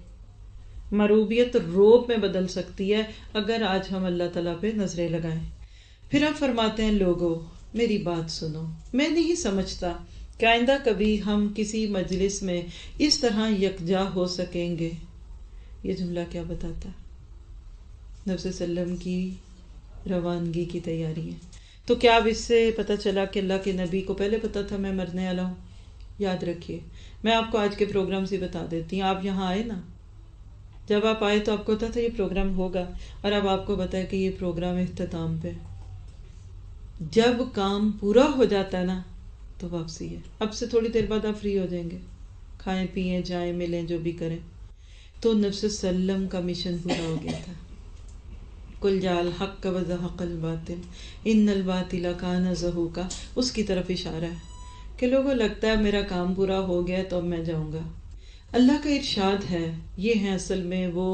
مروبیت روب میں بدل سکتی ہے اگر آج ہم اللہ تعالیٰ پہ نظریں لگائیں۔ پھر آپ فرماتے ہیں لوگوں میری بات سنو، میں نہیں سمجھتا کہ آئندہ کبھی ہم کسی مجلس میں اس طرح یکجا ہو سکیں گے۔ یہ جملہ کیا بتاتا ہے؟ نبی صلی اللہ علیہ وسلم کی روانگی کی تیاری ہے۔ تو کیا اب اس سے پتہ چلا کہ اللہ کے نبی کو پہلے پتہ تھا میں مرنے والا ہوں؟ یاد رکھیے، میں آپ کو آج کے پروگرام سے بتا دیتی ہوں۔ آپ یہاں آئے نا، جب آپ آئے تو آپ کو پتا تھا یہ پروگرام ہوگا، اور اب آپ کو پتا ہے کہ یہ پروگرام اختتام پہ۔ جب کام پورا ہو جاتا ہے نا تو واپسی ہے۔ اب سے تھوڑی دیر بعد آپ فری ہو جائیں گے، کھائیں پئیں جائیں ملیں جو بھی کریں۔ تو نبی صلی اللہ علیہ وسلم کا مشن پورا ہو گیا تھا۔ قل جاء الحق وزهق الباطل ان الباطل کان زہوقا، اس کی طرف اشارہ ہے کہ لوگوں لگتا ہے میرا کام پورا ہو گیا تو اب میں جاؤں گا۔ اللہ کا ارشاد ہے، یہ ہیں اصل میں وہ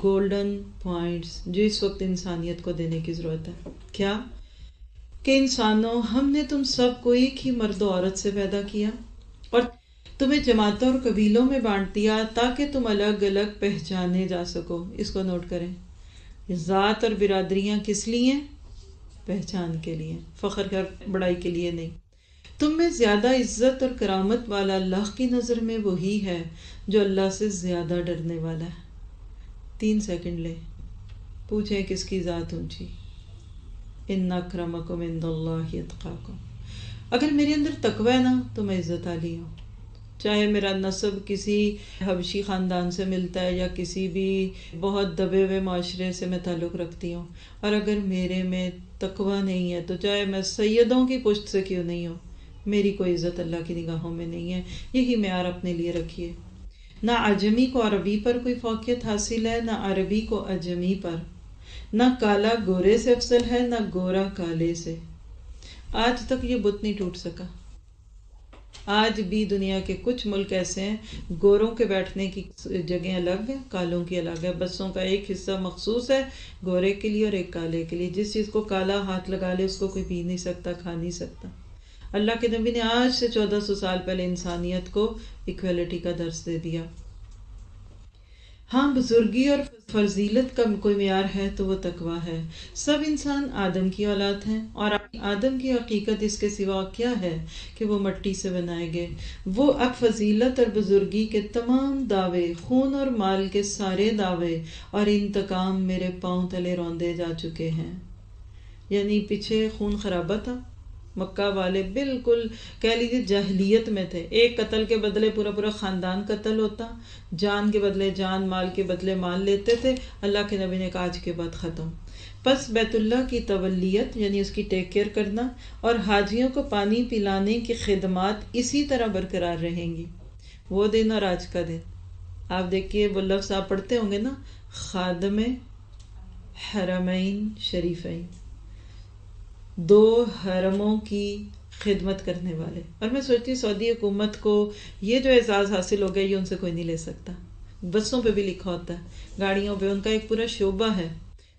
گولڈن پوائنٹس جو اس وقت انسانیت کو دینے کی ضرورت ہے۔ کیا کہ انسانوں، ہم نے تم سب کو ایک ہی مرد و عورت سے پیدا کیا اور تمہیں جماعتوں اور قبیلوں میں بانٹ دیا تاکہ تم الگ الگ پہچانے جا سکو۔ اس کو نوٹ کریں، ذات اور برادریاں کس لیے ہیں؟ پہچان کے لیے، فخر کر بڑائی کے لیے نہیں۔ تم میں زیادہ عزت اور کرامت والا اللہ کی نظر میں وہی ہے جو اللہ سے زیادہ ڈرنے والا ہے۔ 3 سیکنڈ لیں، پوچھیں کس کی ذات اونچی؟ ان اکرمکم عند اللہ اتقاکم۔ اگر میرے اندر تقوی ہے نا تو میں عزت عالی ہوں، چاہے میرا نسب کسی حبشی خاندان سے ملتا ہے یا کسی بھی بہت دبے ہوئے معاشرے سے میں تعلق رکھتی ہوں، اور اگر میرے میں تقوی نہیں ہے تو چاہے میں سیدوں کی پشت سے کیوں نہیں ہوں، میری کوئی عزت اللہ کی نگاہوں میں نہیں ہے۔ یہی معیار اپنے لیے رکھیے۔ نہ عجمی کو عربی پر کوئی فوقیت حاصل ہے، نہ عربی کو عجمی پر، نہ کالا گورے سے افضل ہے، نہ گورا کالے سے۔ آج تک یہ بت نہیں ٹوٹ سکا۔ آج بھی دنیا کے کچھ ملک ایسے ہیں، گوروں کے بیٹھنے کی جگہیں الگ ہیں، کالوں کی الگ ہے۔ بسوں کا ایک حصہ مخصوص ہے گورے کے لیے اور ایک کالے کے لیے۔ جس چیز کو کالا ہاتھ لگا لے اس کو کوئی پی نہیں سکتا، کھا نہیں سکتا۔ اللہ کے نبی نے آج سے 1400 سال پہلے انسانیت کو ایکویلٹی کا درس دے دیا۔ ہاں، بزرگی اور فضیلت کا کوئی معیار ہے تو وہ تقوی ہے۔ سب انسان آدم کی اولاد ہیں، اور آدم کی حقیقت اس کے سوا کیا ہے کہ وہ مٹی سے بنائے گئے۔ وہ اب فضیلت اور بزرگی کے تمام دعوے، خون اور مال کے سارے دعوے اور انتقام میرے پاؤں تلے روندے جا چکے ہیں۔ یعنی پیچھے خون خرابہ تھا، مکہ والے بالکل کہہ لیجیے جاہلیت میں تھے۔ ایک قتل کے بدلے پورا پورا خاندان قتل ہوتا، جان کے بدلے جان، مال کے بدلے مال لیتے تھے۔ اللہ کے نبی نے کہا آج کے بعد ختم۔ پس بیت اللہ کی تولیت یعنی اس کی ٹیک کیئر کرنا اور حاجیوں کو پانی پلانے کی خدمات اسی طرح برقرار رہیں گی۔ وہ دن اور آج کا دن آپ دیکھیے، وہ لفظ آپ پڑھتے ہوں گے نا، خادم حرمین شریفین، 2 حرموں کی خدمت کرنے والے۔ اور میں سوچتی ہوں سعودی حکومت کو یہ جو اعزاز حاصل ہو گیا یہ ان سے کوئی نہیں لے سکتا۔ بسوں پہ بھی لکھا ہوتا ہے، گاڑیوں پہ ان کا ایک پورا شعبہ ہے۔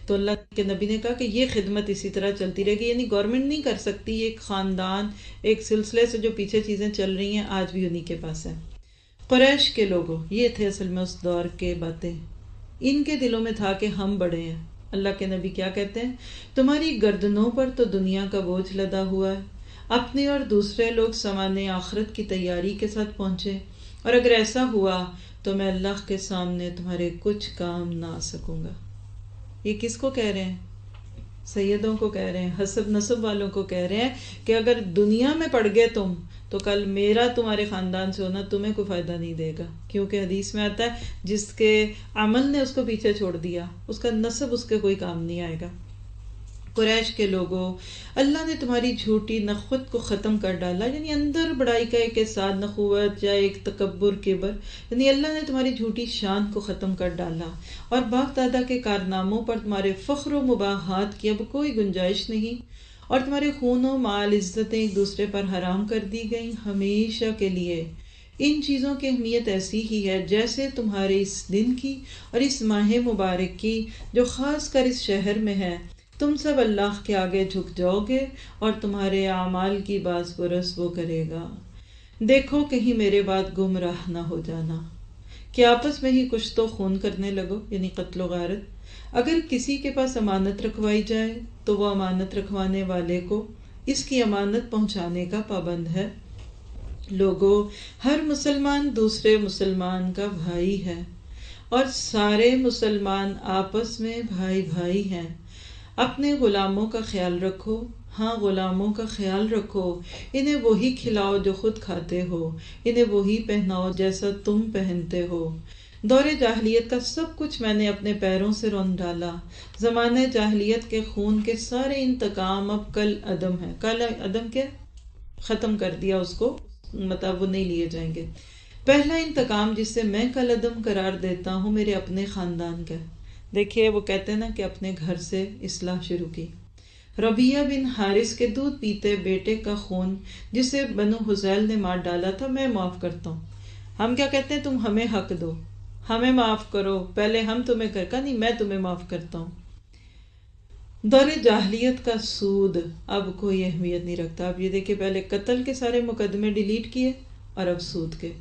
تو اللہ کے نبی نے کہا کہ یہ خدمت اسی طرح چلتی رہے گی، یعنی گورنمنٹ نہیں کر سکتی، یہ ایک خاندان، ایک سلسلے سے جو پیچھے چیزیں چل رہی ہیں آج بھی انہی کے پاس ہے۔ قریش کے لوگوں، یہ تھے اصل میں اس دور کے باتیں، ان کے دلوں میں تھا کہ ہم بڑے ہیں۔ اللہ کے نبی کیا کہتے ہیں؟ تمہاری گردنوں پر تو دنیا کا بوجھ لدا ہوا ہے، اپنے اور دوسرے لوگ سامنے آخرت کی تیاری کے ساتھ پہنچے، اور اگر ایسا ہوا تو میں اللہ کے سامنے تمہارے کچھ کام نہ آ سکوں گا۔ یہ کس کو کہہ رہے ہیں؟ سیدوں کو کہہ رہے ہیں، حسب نسب والوں کو کہہ رہے ہیں کہ اگر دنیا میں پڑ گئے تم تو کل میرا تمہارے خاندان سے ہونا تمہیں کوئی فائدہ نہیں دے گا، کیونکہ حدیث میں آتا ہے جس کے عمل نے اس کو پیچھے چھوڑ دیا اس کا نسب اس کے کوئی کام نہیں آئے گا۔ قریش کے لوگوں، اللہ نے تمہاری جھوٹی نخوت کو ختم کر ڈالا، یعنی اندر بڑائی کا ایک احساس، نخوت یا ایک تکبر، کبر، یعنی اللہ نے تمہاری جھوٹی شان کو ختم کر ڈالا، اور باپ دادا کے کارناموں پر تمہارے فخر و مباحات کی اب کوئی گنجائش نہیں، اور تمہارے خون و مال، عزتیں ایک دوسرے پر حرام کر دی گئیں ہمیشہ کے لیے۔ ان چیزوں کی اہمیت ایسی ہی ہے جیسے تمہارے اس دن کی اور اس ماہ مبارک کی جو خاص کر اس شہر میں ہے۔ تم سب اللہ کے آگے جھک جاؤ گے اور تمہارے اعمال کی باز پرس وہ کرے گا۔ دیکھو کہیں میرے بعد گمراہ نہ ہو جانا کہ آپس میں ہی کچھ تو خون کرنے لگو، یعنی قتل و غارت۔ اگر کسی کے پاس امانت رکھوائی جائے تو وہ امانت رکھوانے والے کو اس کی امانت پہنچانے کا پابند ہے۔ لوگوں، ہر مسلمان دوسرے مسلمان کا بھائی ہے اور سارے مسلمان آپس میں بھائی بھائی ہیں۔ اپنے غلاموں کا خیال رکھو، ہاں غلاموں کا خیال رکھو، انہیں وہی کھلاؤ جو خود کھاتے ہو، انہیں وہی پہناؤ جیسا تم پہنتے ہو۔ دور جاہلیت کا سب کچھ میں نے اپنے پیروں سے رون ڈالا۔ زمانہ جاہلیت کے خون کے سارے انتقام اب کل عدم ہے۔ کل عدم کیا؟ ختم کر دیا اس کو، مطلب وہ نہیں لیے جائیں گے۔ پہلا انتقام جسے میں کل عدم قرار دیتا ہوں میرے اپنے خاندان کا۔ دیکھیے وہ کہتے ہیں نا کہ اپنے گھر سے اصلاح شروع کی۔ ربیہ بن حارث کے دودھ پیتے بیٹے کا خون جسے بنو حذیل نے مار ڈالا تھا میں معاف کرتا ہوں۔ ہم کیا کہتے ہیں؟ تم ہمیں حق دو، ہمیں معاف کرو، پہلے ہم تمہیں کرکا نہیں، میں تمہیں معاف کرتا ہوں۔ دور جاہلیت کا سود اب کوئی اہمیت نہیں رکھتا۔ اب یہ دیکھیں، پہلے قتل کے سارے مقدمے ڈیلیٹ کیے اور اب سود کے۔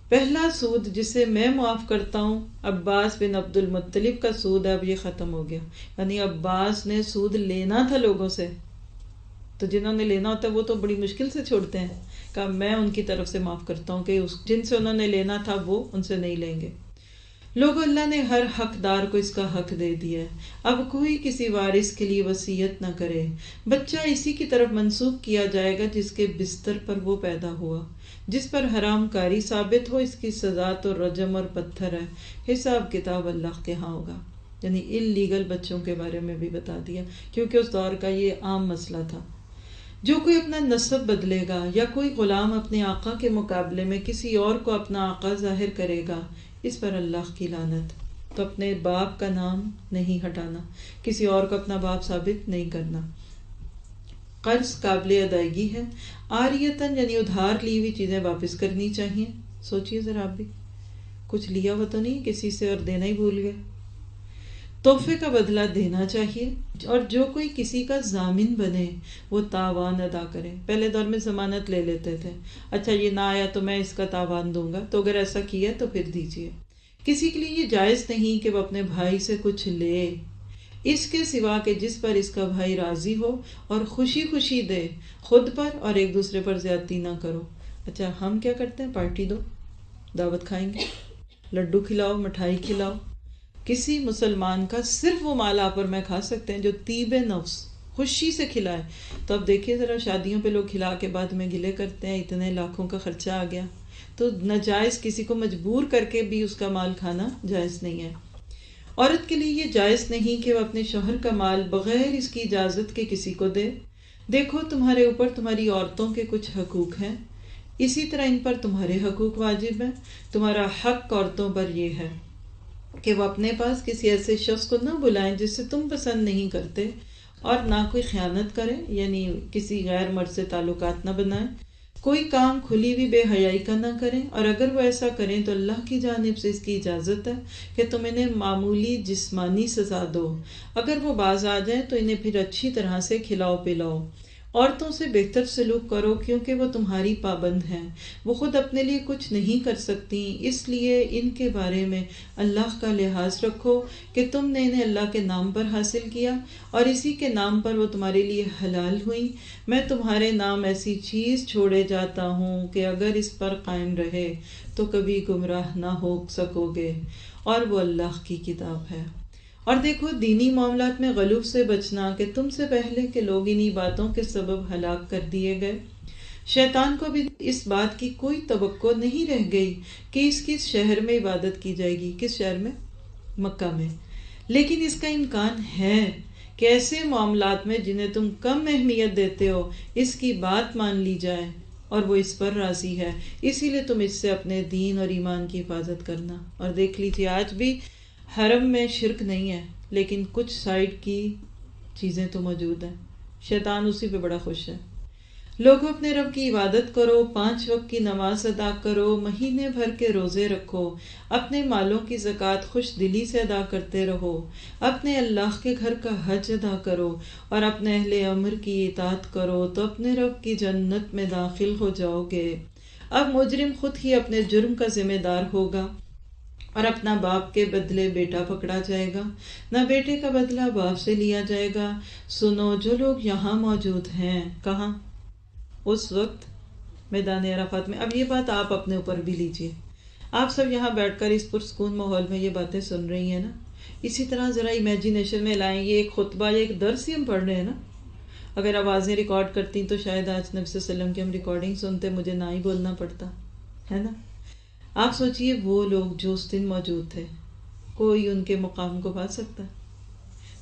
پہلا سود جسے میں معاف کرتا ہوں عباس بن عبد المطلب کا سود، اب یہ ختم ہو گیا۔ یعنی عباس نے سود لینا تھا لوگوں سے، تو جنہوں نے لینا ہوتا ہے وہ تو بڑی مشکل سے چھوڑتے ہیں، کہ میں ان کی طرف سے معاف کرتا ہوں کہ جن سے انہوں نے لینا تھا وہ ان سے نہیں لیں گے۔ لوگوں، اللہ نے ہر حقدار کو اس کا حق دے دیا ہے۔ اب کوئی کسی وارث کے لیے وصیت نہ کرے۔ بچہ اسی کی طرف منسوخ کیا جائے گا جس کے بستر پر وہ پیدا ہوا۔ جس پر حرام کاری ثابت ہو اس کی سزا تو رجم اور پتھر ہے، حساب کتاب اللہ کے ہاں ہوگا۔ یعنی اللیگل بچوں کے بارے میں بھی بتا دیا، کیونکہ اس دور کا یہ عام مسئلہ تھا۔ جو کوئی اپنا نسب بدلے گا یا کوئی غلام اپنے آقا کے مقابلے میں کسی اور کو اپنا آقا ظاہر کرے گا، اس پر اللہ کی لعنت۔ تو اپنے باپ کا نام نہیں ہٹانا، کسی اور کو اپنا باپ ثابت نہیں کرنا۔ قرض قابل ادائیگی ہے، عاریتاً یعنی ادھار لی ہوئی چیزیں واپس کرنی چاہیے۔ سوچئے ذرا، آپ بھی کچھ لیا ہوا تو نہیں کسی سے اور دینا ہی بھول گئے۔ تحفے کا بدلہ دینا چاہیے، اور جو کوئی کسی کا ضامن بنے وہ تاوان ادا کرے۔ پہلے دور میں ضمانت لے لیتے تھے، اچھا یہ نہ آیا تو میں اس کا تاوان دوں گا، تو اگر ایسا کیا تو پھر دیجیے۔ کسی کے لیے یہ جائز نہیں کہ وہ اپنے بھائی سے کچھ لے اس کے سوا کہ جس پر اس کا بھائی راضی ہو اور خوشی خوشی دے، خود پر اور ایک دوسرے پر زیادتی نہ کرو۔ اچھا ہم کیا کرتے ہیں؟ پارٹی دو، دعوت کھائیں گے، لڈو کھلاؤ، مٹھائی کھلاؤ۔ کسی مسلمان کا صرف وہ مال آپ اور میں کھا سکتے ہیں جو طیب نفس خوشی سے کھلائے۔ تو اب دیکھیے ذرا، شادیوں پہ لوگ کھلا کے بعد میں گلے کرتے ہیں، اتنے لاکھوں کا خرچہ آ گیا۔ تو ناجائز کسی کو مجبور کر کے بھی اس کا مال کھانا جائز نہیں ہے۔ عورت کے لیے یہ جائز نہیں کہ وہ اپنے شوہر کا مال بغیر اس کی اجازت کے کسی کو دے۔ دیکھو تمہارے اوپر تمہاری عورتوں کے کچھ حقوق ہیں، اسی طرح ان پر تمہارے حقوق واجب ہیں۔ تمہارا حق عورتوں پر یہ ہے کہ وہ اپنے پاس کسی ایسے شخص کو نہ بلائیں جس سے تم پسند نہیں کرتے، اور نہ کوئی خیانت کریں، یعنی کسی غیر مرد سے تعلقات نہ بنائیں، کوئی کام کھلی ہوئی بے حیائی کا نہ کریں، اور اگر وہ ایسا کریں تو اللہ کی جانب سے اس کی اجازت ہے کہ تم انہیں معمولی جسمانی سزا دو۔ اگر وہ باز آ جائیں تو انہیں پھر اچھی طرح سے کھلاؤ پلاؤ۔ عورتوں سے بہتر سلوک کرو کیونکہ وہ تمہاری پابند ہیں، وہ خود اپنے لیے کچھ نہیں کر سکتی، اس لیے ان کے بارے میں اللہ کا لحاظ رکھو کہ تم نے انہیں اللہ کے نام پر حاصل کیا اور اسی کے نام پر وہ تمہارے لیے حلال ہوئیں۔ میں تمہارے نام ایسی چیز چھوڑے جاتا ہوں کہ اگر اس پر قائم رہے تو کبھی گمراہ نہ ہو سکو گے، اور وہ اللہ کی کتاب ہے۔ اور دیکھو دینی معاملات میں غلو سے بچنا کہ تم سے پہلے کے لوگ انہی باتوں کے سبب ہلاک کر دیے گئے۔ شیطان کو بھی اس بات کی کوئی توقع نہیں رہ گئی کہ اس کس شہر میں عبادت کی جائے گی۔ کس شہر میں؟ مکہ میں۔ لیکن اس کا امکان ہے کہ ایسے معاملات میں جنہیں تم کم اہمیت دیتے ہو اس کی بات مان لی جائے اور وہ اس پر راضی ہے، اسی لیے تم اس سے اپنے دین اور ایمان کی حفاظت کرنا۔ اور دیکھ لیجیے آج بھی حرم میں شرک نہیں ہے، لیکن کچھ سائڈ کی چیزیں تو موجود ہیں، شیطان اسی پہ بڑا خوش ہے۔ لوگوں اپنے رب کی عبادت کرو، 5 وقت کی نماز ادا کرو، مہینے بھر کے روزے رکھو، اپنے مالوں کی زکوٰۃ خوش دلی سے ادا کرتے رہو، اپنے اللہ کے گھر کا حج ادا کرو اور اپنے اہل امر کی اطاعت کرو تو اپنے رب کی جنت میں داخل ہو جاؤ گے۔ اب مجرم خود ہی اپنے جرم کا ذمہ دار ہوگا، اور اپنا باپ کے بدلے بیٹا پکڑا جائے گا، نہ بیٹے کا بدلہ باپ سے لیا جائے گا۔ سنو جو لوگ یہاں موجود ہیں، کہاں؟ اس وقت میدان عرفات میں۔ اب یہ بات آپ اپنے اوپر بھی لیجئے، آپ سب یہاں بیٹھ کر اس پرسکون ماحول میں یہ باتیں سن رہی ہیں نا، اسی طرح ذرا امیجینیشن میں لائیں، یہ ایک خطبہ یا ایک درس ہی ہم پڑھ رہے ہیں نا۔ اگر آوازیں ریکارڈ کرتی تو شاید آج نبی صلی اللہ علیہ وسلم کی ہم ریکارڈنگ سنتے، مجھے نہ ہی بولنا پڑتا، ہے نا۔ آپ سوچئے وہ لوگ جو اس دن موجود تھے، کوئی ان کے مقام کو پا سکتا؟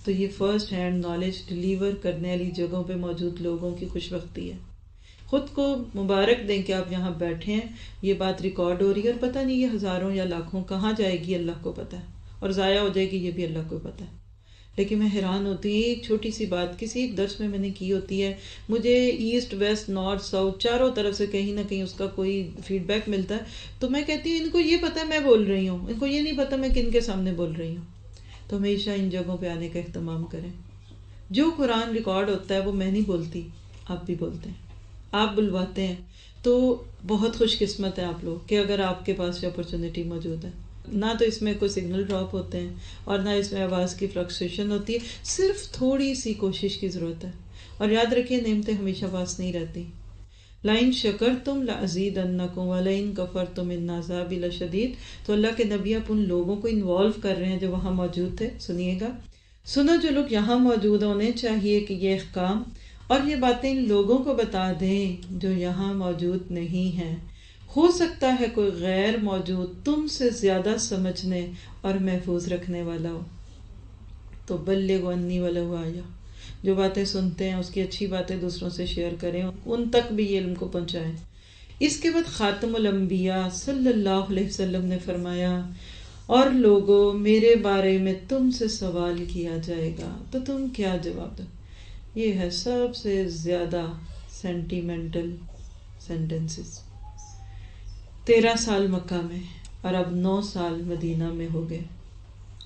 تو یہ فرسٹ ہینڈ نالج ڈلیور کرنے والی جگہوں پہ موجود لوگوں کی خوش بختی ہے۔ خود کو مبارک دیں کہ آپ یہاں بیٹھے ہیں، یہ بات ریکارڈ ہو رہی ہے، اور پتہ نہیں یہ ہزاروں یا لاکھوں کہاں جائے گی، اللہ کو پتہ ہے، اور ضائع ہو جائے گی یہ بھی اللہ کو پتہ ہے۔ لیکن میں حیران ہوتی ہوں، ایک چھوٹی سی بات کسی ایک درس میں نے کی ہوتی ہے، مجھے ایسٹ ویسٹ نارتھ ساؤتھ چاروں طرف سے کہیں نہ کہیں اس کا کوئی فیڈ بیک ملتا ہے، تو میں کہتی ہوں ان کو یہ پتہ ہے میں بول رہی ہوں، ان کو یہ نہیں پتہ میں کن کے سامنے بول رہی ہوں۔ تو ہمیشہ ان جگہوں پہ آنے کا اہتمام کریں۔ جو قرآن ریکارڈ ہوتا ہے وہ میں نہیں بولتی، آپ بھی بولتے ہیں، آپ بلواتے ہیں، تو بہت خوش قسمت ہے آپ لوگ کہ اگر آپ کے پاس یہ اپرچونٹی موجود ہے۔ نہ تو اس میں کوئی سگنل ڈراپ ہوتے ہیں، اور نہ اس میں آواز کی فلکچویشن ہوتی ہے، صرف تھوڑی سی کوشش کی ضرورت ہے۔ اور یاد رکھیے نعمتیں ہمیشہ پاس نہیں رہتی۔ لَإِن شَكَرْتُمْ لَأَزِيدَنَّكُمْ وَلَئِن كَفَرْتُمْ إِنَّ عَذَابِي لَشَدِيدٌ۔ تو اللہ کے نبی آپ ان لوگوں کو انوالو کر رہے ہیں جو وہاں موجود تھے۔ سنیے گا، سنو جو لوگ یہاں موجود ہونے چاہیے کہ یہ احکام اور یہ باتیں ان لوگوں کو بتا دیں جو یہاں موجود نہیں ہیں۔ ہو سکتا ہے کوئی غیر موجود تم سے زیادہ سمجھنے اور محفوظ رکھنے والا ہو۔ تو بلغوا عنی ولو آیہ، جو باتیں سنتے ہیں اس کی اچھی باتیں دوسروں سے شیئر کریں، ان تک بھی یہ علم کو پہنچائیں۔ اس کے بعد خاتم الانبیاء صلی اللہ علیہ وسلم نے فرمایا، اور لوگوں میرے بارے میں تم سے سوال کیا جائے گا تو تم کیا جواب دو؟ یہ ہے سب سے زیادہ سینٹیمنٹل سینٹنسز۔ 13 سال مکہ میں اور اب 9 سال مدینہ میں ہو گئے،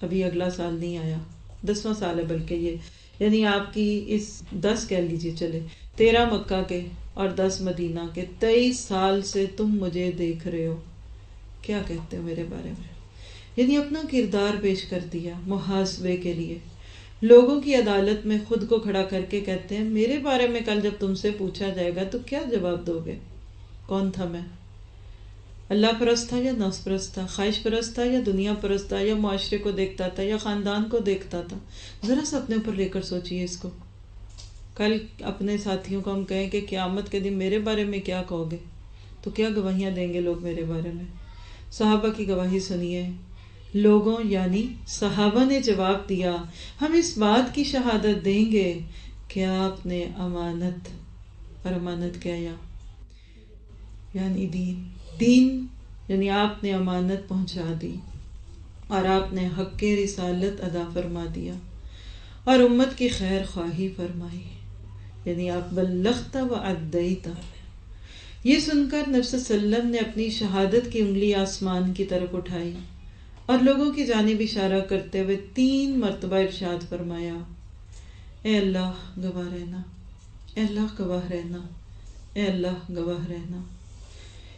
ابھی اگلا سال نہیں آیا، 10واں سال ہے بلکہ یہ، یعنی آپ کی اس 10 کہہ لیجیے چلے، 13 مکہ کے اور 10 مدینہ کے، 23 سال سے تم مجھے دیکھ رہے ہو، کیا کہتے ہو میرے بارے میں؟ یعنی اپنا کردار پیش کر دیا محاسبے کے لیے، لوگوں کی عدالت میں خود کو کھڑا کر کے کہتے ہیں میرے بارے میں کل جب تم سے پوچھا جائے گا تو کیا جواب دو گے؟ کون تھا میں؟ اللہ پرست تھا یا نفس پرست تھا؟ خواہش پرست تھا یا دنیا پرست تھا؟ یا معاشرے کو دیکھتا تھا یا خاندان کو دیکھتا تھا؟ ذرا سا اپنے اوپر لے کر سوچئے اس کو۔ کل اپنے ساتھیوں کو ہم کہیں کہ قیامت کے دن میرے بارے میں کیا کہو گے، تو کیا گواہیاں دیں گے لوگ میرے بارے میں؟ صحابہ کی گواہی سنیے، لوگوں یعنی صحابہ نے جواب دیا، ہم اس بات کی شہادت دیں گے کہ آپ نے امانت، اور امانت کیا یعنی دین یعنی آپ نے امانت پہنچا دی، اور آپ نے حق رسالت ادا فرما دیا، اور امت کی خیر خواہی فرمائی، یعنی آپ بلغت و ادیت۔ یہ سن کر نبی صلی اللہ علیہ وسلم نے اپنی شہادت کی انگلی آسمان کی طرف اٹھائی اور لوگوں کی جانب اشارہ کرتے ہوئے 3 مرتبہ ارشاد فرمایا، اے اللہ گواہ رہنا، اے اللہ گواہ رہنا، اے اللہ گواہ رہنا۔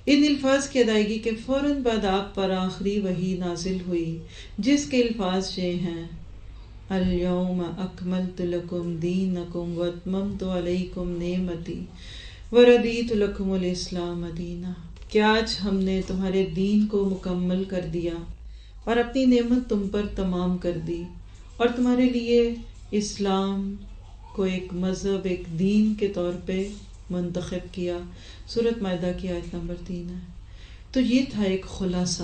ان الفاظ کی ادائیگی کے فوراً بعد آپ پر آخری وحی نازل ہوئی، جس کے الفاظ یہ ہیں، الیوم اکملت لکم دینکم واتممت علیکم نعمتی وردیت لکم الاسلام دینا۔ کہ آج ہم نے تمہارے دین کو مکمل کر دیا اور اپنی نعمت تم پر تمام کر دی، اور تمہارے لیے اسلام کو ایک مذہب، ایک دین کے طور پہ منتخب کیا۔ سورۃ مائدہ کی آیت نمبر 3 ہے۔ تو یہ تھا ایک خلاصہ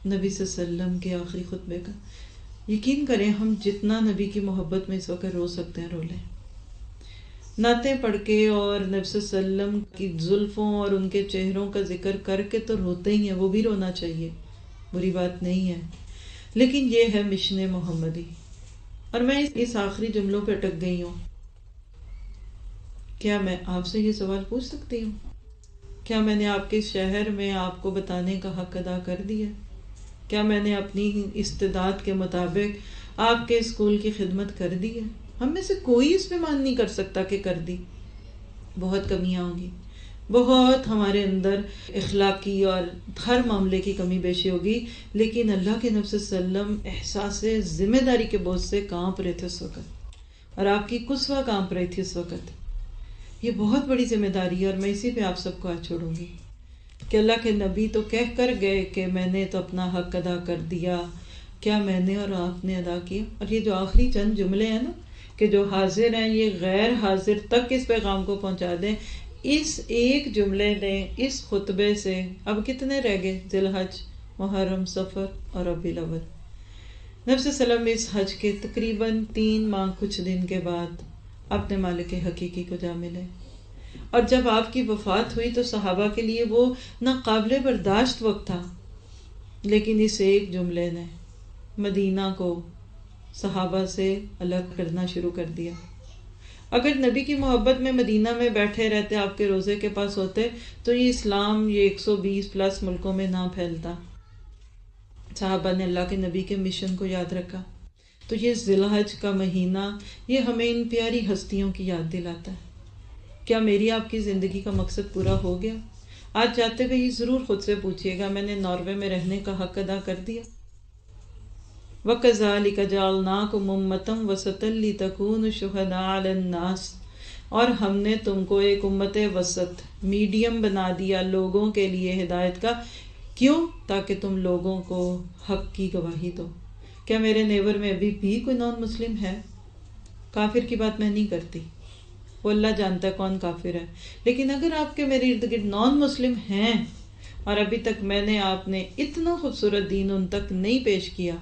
نبی صلی اللہ علیہ وسلم کے آخری خطبے کا۔ یقین کریں ہم جتنا نبی کی محبت میں اس وقت رو سکتے ہیں رو لیں، نعتیں پڑھ کے اور نبی صلی اللہ علیہ وسلم کی زلفوں اور ان کے چہروں کا ذکر کر کے تو روتے ہی ہیں، وہ بھی رونا چاہیے، بری بات نہیں ہے، لیکن یہ ہے مشن محمدی۔ اور میں اس آخری جملوں پہ اٹک گئی ہوں۔ کیا میں آپ سے یہ سوال پوچھ سکتی ہوں؟ کیا میں نے آپ کے شہر میں آپ کو بتانے کا حق ادا کر دیا؟ کیا میں نے اپنی استعداد کے مطابق آپ کے اسکول کی خدمت کر دی ہے؟ ہم میں سے کوئی اس پہ مان نہیں کر سکتا کہ کر دی، بہت کمیاں ہوں گی، بہت ہمارے اندر اخلاقی اور ہر معاملے کی کمی بیشی ہوگی، لیکن اللہ کے نبی صلی اللہ علیہ وسلم احساس ذمہ داری کے بوجھ سے کانپ رہے تھے اس وقت، اور آپ کی قصوہ کانپ رہی تھی اس وقت۔ یہ بہت بڑی ذمہ داری ہے، اور میں اسی پہ آپ سب کو آج چھوڑوں گی کہ اللہ کے نبی تو کہہ کر گئے کہ میں نے تو اپنا حق ادا کر دیا، کیا میں نے اور آپ نے ادا کیا؟ اور یہ جو آخری چند جملے ہیں نا کہ جو حاضر ہیں یہ غیر حاضر تک اس پیغام کو پہنچا دیں، اس ایک جملے نے اس خطبے سے اب کتنے رہ گئے؟ ذی الحج، محرم، صفر اور ربیع الاول۔ نبی صلی اللہ علیہ وسلم اس حج کے تقریباً 3 ماہ کچھ دن کے بعد اپنے مالک حقیقی کو جا ملے، اور جب آپ کی وفات ہوئی تو صحابہ کے لیے وہ ناقابل برداشت وقت تھا، لیکن اس ایک جملے نے مدینہ کو صحابہ سے الگ کرنا شروع کر دیا۔ اگر نبی کی محبت میں مدینہ میں بیٹھے رہتے، آپ کے روزے کے پاس ہوتے، تو یہ اسلام یہ 120 پلس ملکوں میں نہ پھیلتا۔ صحابہ نے اللہ کے نبی کے مشن کو یاد رکھا۔ تو یہ ذی الحج کا مہینہ یہ ہمیں ان پیاری ہستیوں کی یاد دلاتا ہے۔ کیا میری آپ کی زندگی کا مقصد پورا ہو گیا؟ آج جاتے ہوئے یہ ضرور خود سے پوچھیے گا، میں نے ناروے میں رہنے کا حق ادا کر دیا؟ وَكَذَلِكَ جَعَلْنَاكُمْ أُمَّةً وَسَطًا لِتَكُونُوا شُهَدَاءَ عَلَى النَّاسِ، اور ہم نے تم کو ایک امت وسط، میڈیم بنا دیا لوگوں کے لیے ہدایت کا۔ کیوں؟ تاکہ تم لوگوں کو حق کی گواہی دو۔ کیا میرے نیبر میں ابھی بھی کوئی نان مسلم ہے؟ کافر کی بات میں نہیں کرتی، وہ اللہ جانتا ہے کون کافر ہے، لیکن اگر آپ کے میرے ارد گرد نان مسلم ہیں اور ابھی تک میں نے آپ نے اتنا خوبصورت دین ان تک نہیں پیش کیا،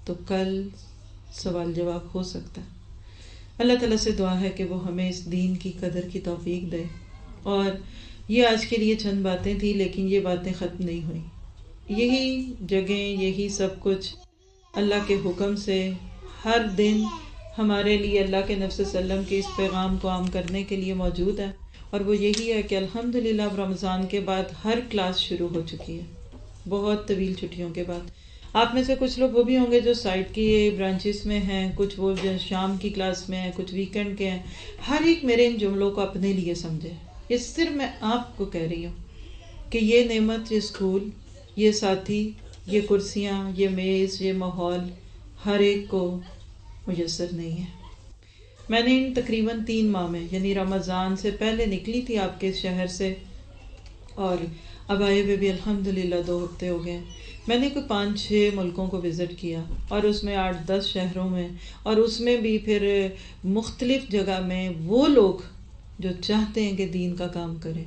تو کل سوال جواب ہو سکتا ہے۔ اللہ تعالیٰ سے دعا ہے کہ وہ ہمیں اس دین کی قدر کی توفیق دے۔ اور یہ آج کے لیے چند باتیں تھیں، لیکن یہ باتیں ختم نہیں ہوئیں۔ یہی جگہیں، یہی سب کچھ اللہ کے حکم سے ہر دن ہمارے لیے اللہ کے نبی صلی اللہ علیہ وسلم کے اس پیغام کو عام کرنے کے لیے موجود ہے، اور وہ یہی ہے کہ الحمدللہ اب رمضان کے بعد ہر کلاس شروع ہو چکی ہے، بہت طویل چھٹیوں کے بعد۔ آپ میں سے کچھ لوگ وہ بھی ہوں گے جو سائٹ کی برانچز میں ہیں، کچھ وہ جو شام کی کلاس میں ہیں، کچھ ویکنڈ کے ہیں۔ ہر ایک میرے ان جملوں کو اپنے لیے سمجھے۔ یہ صرف میں آپ کو کہہ رہی ہوں کہ یہ نعمت، یہ اسکول، یہ ساتھی، یہ کرسیاں، یہ میز، یہ ماحول ہر ایک کو میسر نہیں ہے۔ میں نے ان تقریباً 3 ماہ میں، یعنی رمضان سے پہلے نکلی تھی آپ کے شہر سے، اور اب آئے ہوئے بھی الحمدللہ 2 ہفتے ہو گئے۔ میں نے کوئی 5-6 ملکوں کو وزٹ کیا، اور اس میں 8-10 شہروں میں، اور اس میں بھی پھر مختلف جگہ میں وہ لوگ جو چاہتے ہیں کہ دین کا کام کریں،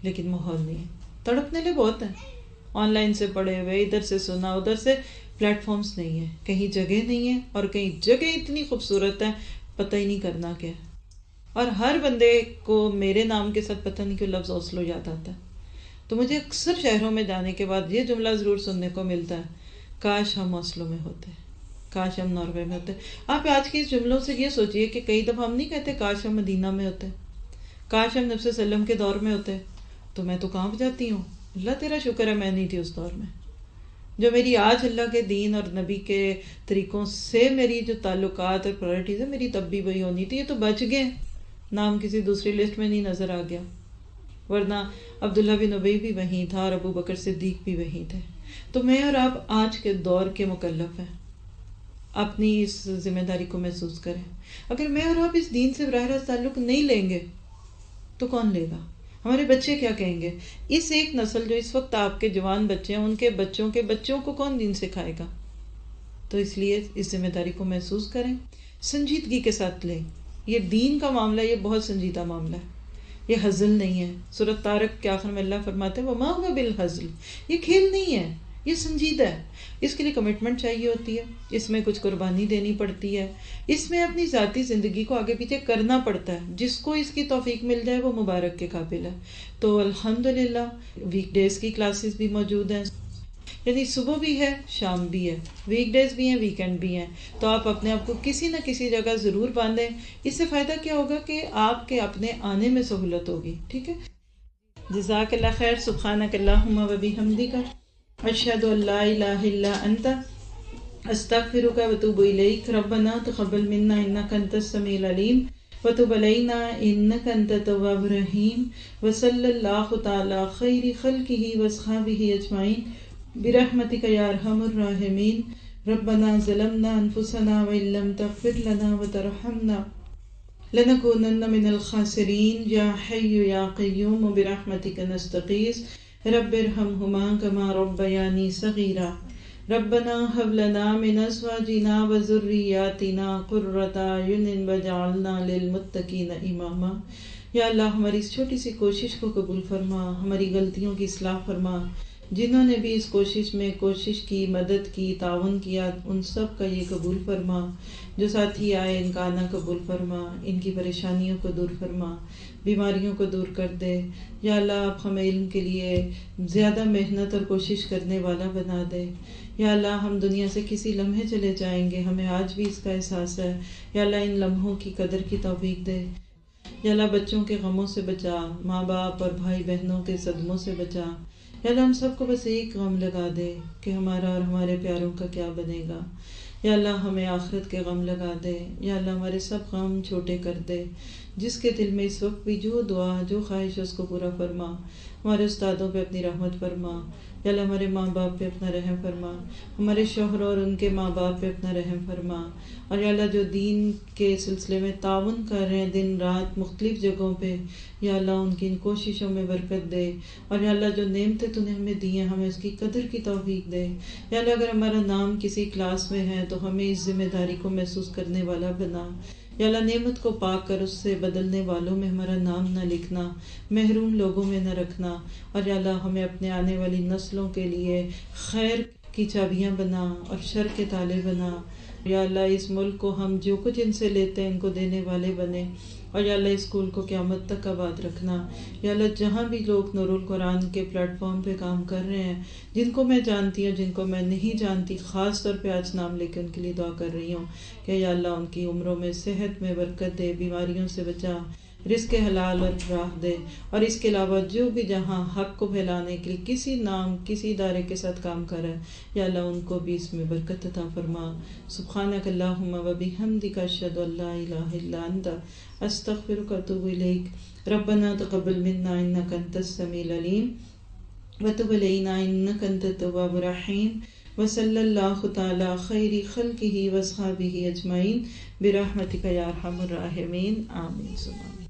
لیکن ماحول نہیں ہے۔ تڑپنے لے بہت ہیں، آن لائن سے پڑھے ہوئے، ادھر سے سنا، ادھر سے پلیٹ فارمز نہیں ہیں، کہیں جگہ نہیں ہے، اور کہیں جگہ اتنی خوبصورت ہے پتہ ہی نہیں کرنا کیا ہے۔ اور ہر بندے کو میرے نام کے ساتھ پتہ نہیں کیوں لفظ اوسلو یاد آتا ہے، تو مجھے اکثر شہروں میں جانے کے بعد یہ جملہ ضرور سننے کو ملتا ہے، کاش ہم اوسلو میں ہوتے، کاش ہم ناروے میں ہوتے۔ آپ آج کے اس جملوں سے یہ سوچئے کہ کئی دفعہ ہم نہیں کہتے کاش ہم مدینہ میں ہوتے، کاش ہم نبی صلی اللہ علیہ وسلم کے دور میں ہوتے، تو میں تو کانپ جاتی ہوں۔ اللہ تیرا شکر ہے میں نہیں تھی اس دور میں۔ جو میری آج اللہ کے دین اور نبی کے طریقوں سے میری جو تعلقات اور پرائرٹیز ہیں، میری تب بھی وہی ہونی تھی۔ یہ تو بچ گئے، نام کسی دوسری لسٹ میں نہیں نظر آ گیا، ورنہ عبداللہ بن ابی بھی وہیں تھا اور ابو بکر صدیق بھی وہیں تھے۔ تو میں اور آپ آج کے دور کے مکلف ہیں، اپنی اس ذمہ داری کو محسوس کریں۔ اگر میں اور آپ اس دین سے براہ راست تعلق نہیں لیں گے تو کون لے گا؟ ہمارے بچے کیا کہیں گے؟ اس ایک نسل جو اس وقت آپ کے جوان بچے ہیں، ان کے بچوں کو کون دین سکھائے گا؟ تو اس لیے اس ذمہ داری کو محسوس کریں، سنجیدگی کے ساتھ لیں۔ یہ دین کا معاملہ، یہ بہت سنجیدہ معاملہ ہے، یہ ہزل نہیں ہے۔ سورۃ طارق کے آخر میں اللہ فرماتے ہیں وَمَا هُوَ بِالْهَزْلِ، یہ کھیل نہیں ہے، یہ سنجیدہ ہے۔ اس کے لیے کمٹمنٹ چاہیے ہوتی ہے، اس میں کچھ قربانی دینی پڑتی ہے، اس میں اپنی ذاتی زندگی کو آگے پیچھے کرنا پڑتا ہے۔ جس کو اس کی توفیق مل جائے وہ مبارک کے قابل ہے۔ تو الحمدللہ ویک ڈیز کی کلاسز بھی موجود ہیں، یعنی صبح بھی ہے، شام بھی ہے، ویک ڈیز بھی ہیں، ویکینڈ بھی ہیں۔ تو آپ اپنے آپ کو کسی نہ کسی جگہ ضرور باندھیں۔ اس سے فائدہ کیا ہوگا کہ آپ کے اپنے آنے میں سہولت ہوگی۔ ٹھیک ہے، جزاک اللہ خیر۔ سبحانک اللہم و بحمدک، اشہد ان لا الہ الا انت، استغفرک و اتوب الیک۔ ربنا تقبل منا انک انت السمیع العلیم، وتب علینا انک انت التواب الرحیم وصلی اللہ تعالی خیر خلقہ واصحابہ اجمعین برحمتک یا ارحم الراحمین ربنا ظلمنا انفسنا وان لم تغفر لنا وترحمنا لنكونن من الخاسرین یا حی یا قیوم برحمتک نستغیث رب ارحمهما كما ربیانی صغیرا ربنا هب لنا من ازواجنا وذریاتنا قرۃ اعین واجعلنا للمتقین اماما۔ یا اللہ ہماری اس چھوٹی سی کوشش کو قبول فرما، ہماری غلطیوں کی اصلاح فرما، جنہوں نے بھی اس کوشش میں کوشش کی، مدد کی، تعاون کیا، ان سب کا یہ قبول فرما۔ جو ساتھی آئے ان کا آنا قبول فرما، ان کی پریشانیوں کو دور فرما، بیماریوں کو دور کر دے۔ یا اللہ آپ ہمیں علم کے لیے زیادہ محنت اور کوشش کرنے والا بنا دے۔ یا اللہ ہم دنیا سے کسی لمحے چلے جائیں گے، ہمیں آج بھی اس کا احساس ہے۔ یا اللہ ان لمحوں کی قدر کی توفیق دے۔ یا اللہ بچوں کے غموں سے بچا، ماں باپ اور بھائی بہنوں کے صدموں سے بچا۔ یا اللہ ہم سب کو بس ایک غم لگا دے کہ ہمارا اور ہمارے پیاروں کا کیا بنے گا۔ یا اللہ ہمیں آخرت کے غم لگا دے۔ یا اللہ ہمارے سب غم چھوٹے کر دے۔ جس کے دل میں اس وقت بھی جو دعا جو خواہش اس کو پورا فرما۔ ہمارے استادوں پہ اپنی رحمت فرما۔ یا اللہ ہمارے ماں باپ پہ اپنا رحم فرما، ہمارے شوہر اور ان کے ماں باپ پہ اپنا رحم فرما۔ اور یا اللہ جو دین کے سلسلے میں تعاون کر رہے ہیں دن رات مختلف جگہوں پہ، یا اللہ ان کی ان کوششوں میں برکت دے۔ اور یا اللہ جو نعمتیں تو نے ہمیں دی ہیں ہمیں اس کی قدر کی توفیق دے۔ یا اللہ اگر ہمارا نام کسی کلاس میں ہے تو ہمیں اس ذمہ داری کو محسوس کرنے والا بنا۔ یا اللہ نعمت کو پا کر اس سے بدلنے والوں میں ہمارا نام نہ لکھنا، محروم لوگوں میں نہ رکھنا۔ اور یا اللہ ہمیں اپنے آنے والی نسلوں کے لیے خیر کی چابیاں بنا اور شر کے تالے بنا۔ یا اللہ اس ملک کو ہم جو کچھ ان سے لیتے ہیں ان کو دینے والے بنے۔ اور یا اللہ اسکول کو قیامت تک آباد رکھنا۔ یا اللہ جہاں بھی لوگ نور القرآن کے پلیٹ فارم پہ کام کر رہے ہیں، جن کو میں جانتی ہوں جن کو میں نہیں جانتی، خاص طور پہ آج نام لے کے ان کے لیے دعا کر رہی ہوں کہ یا اللہ ان کی عمروں میں صحت میں برکت دے، بیماریوں سے بچا، رزق حلال اور راہ دے۔ اور اس کے علاوہ جو بھی جہاں حق کو پھیلانے کے لیے کسی نام کسی ادارے کے ساتھ کام کر رہا ہے، یا اللہ ان کو بھی اس میں برکت عطا فرما۔ سبحانک اللہم و بحمدک اشہد ان لا الہ الا انت استغفرک و اتوب الیک۔ ربنا تقبل منا انک انت السمیع العلیم وتب علینا انک انت التواب الرحیم وصلی اللہ تعالی خیر خلقہ واصحابہ اجمعین برحمتک یا ارحم الراحمین آمین۔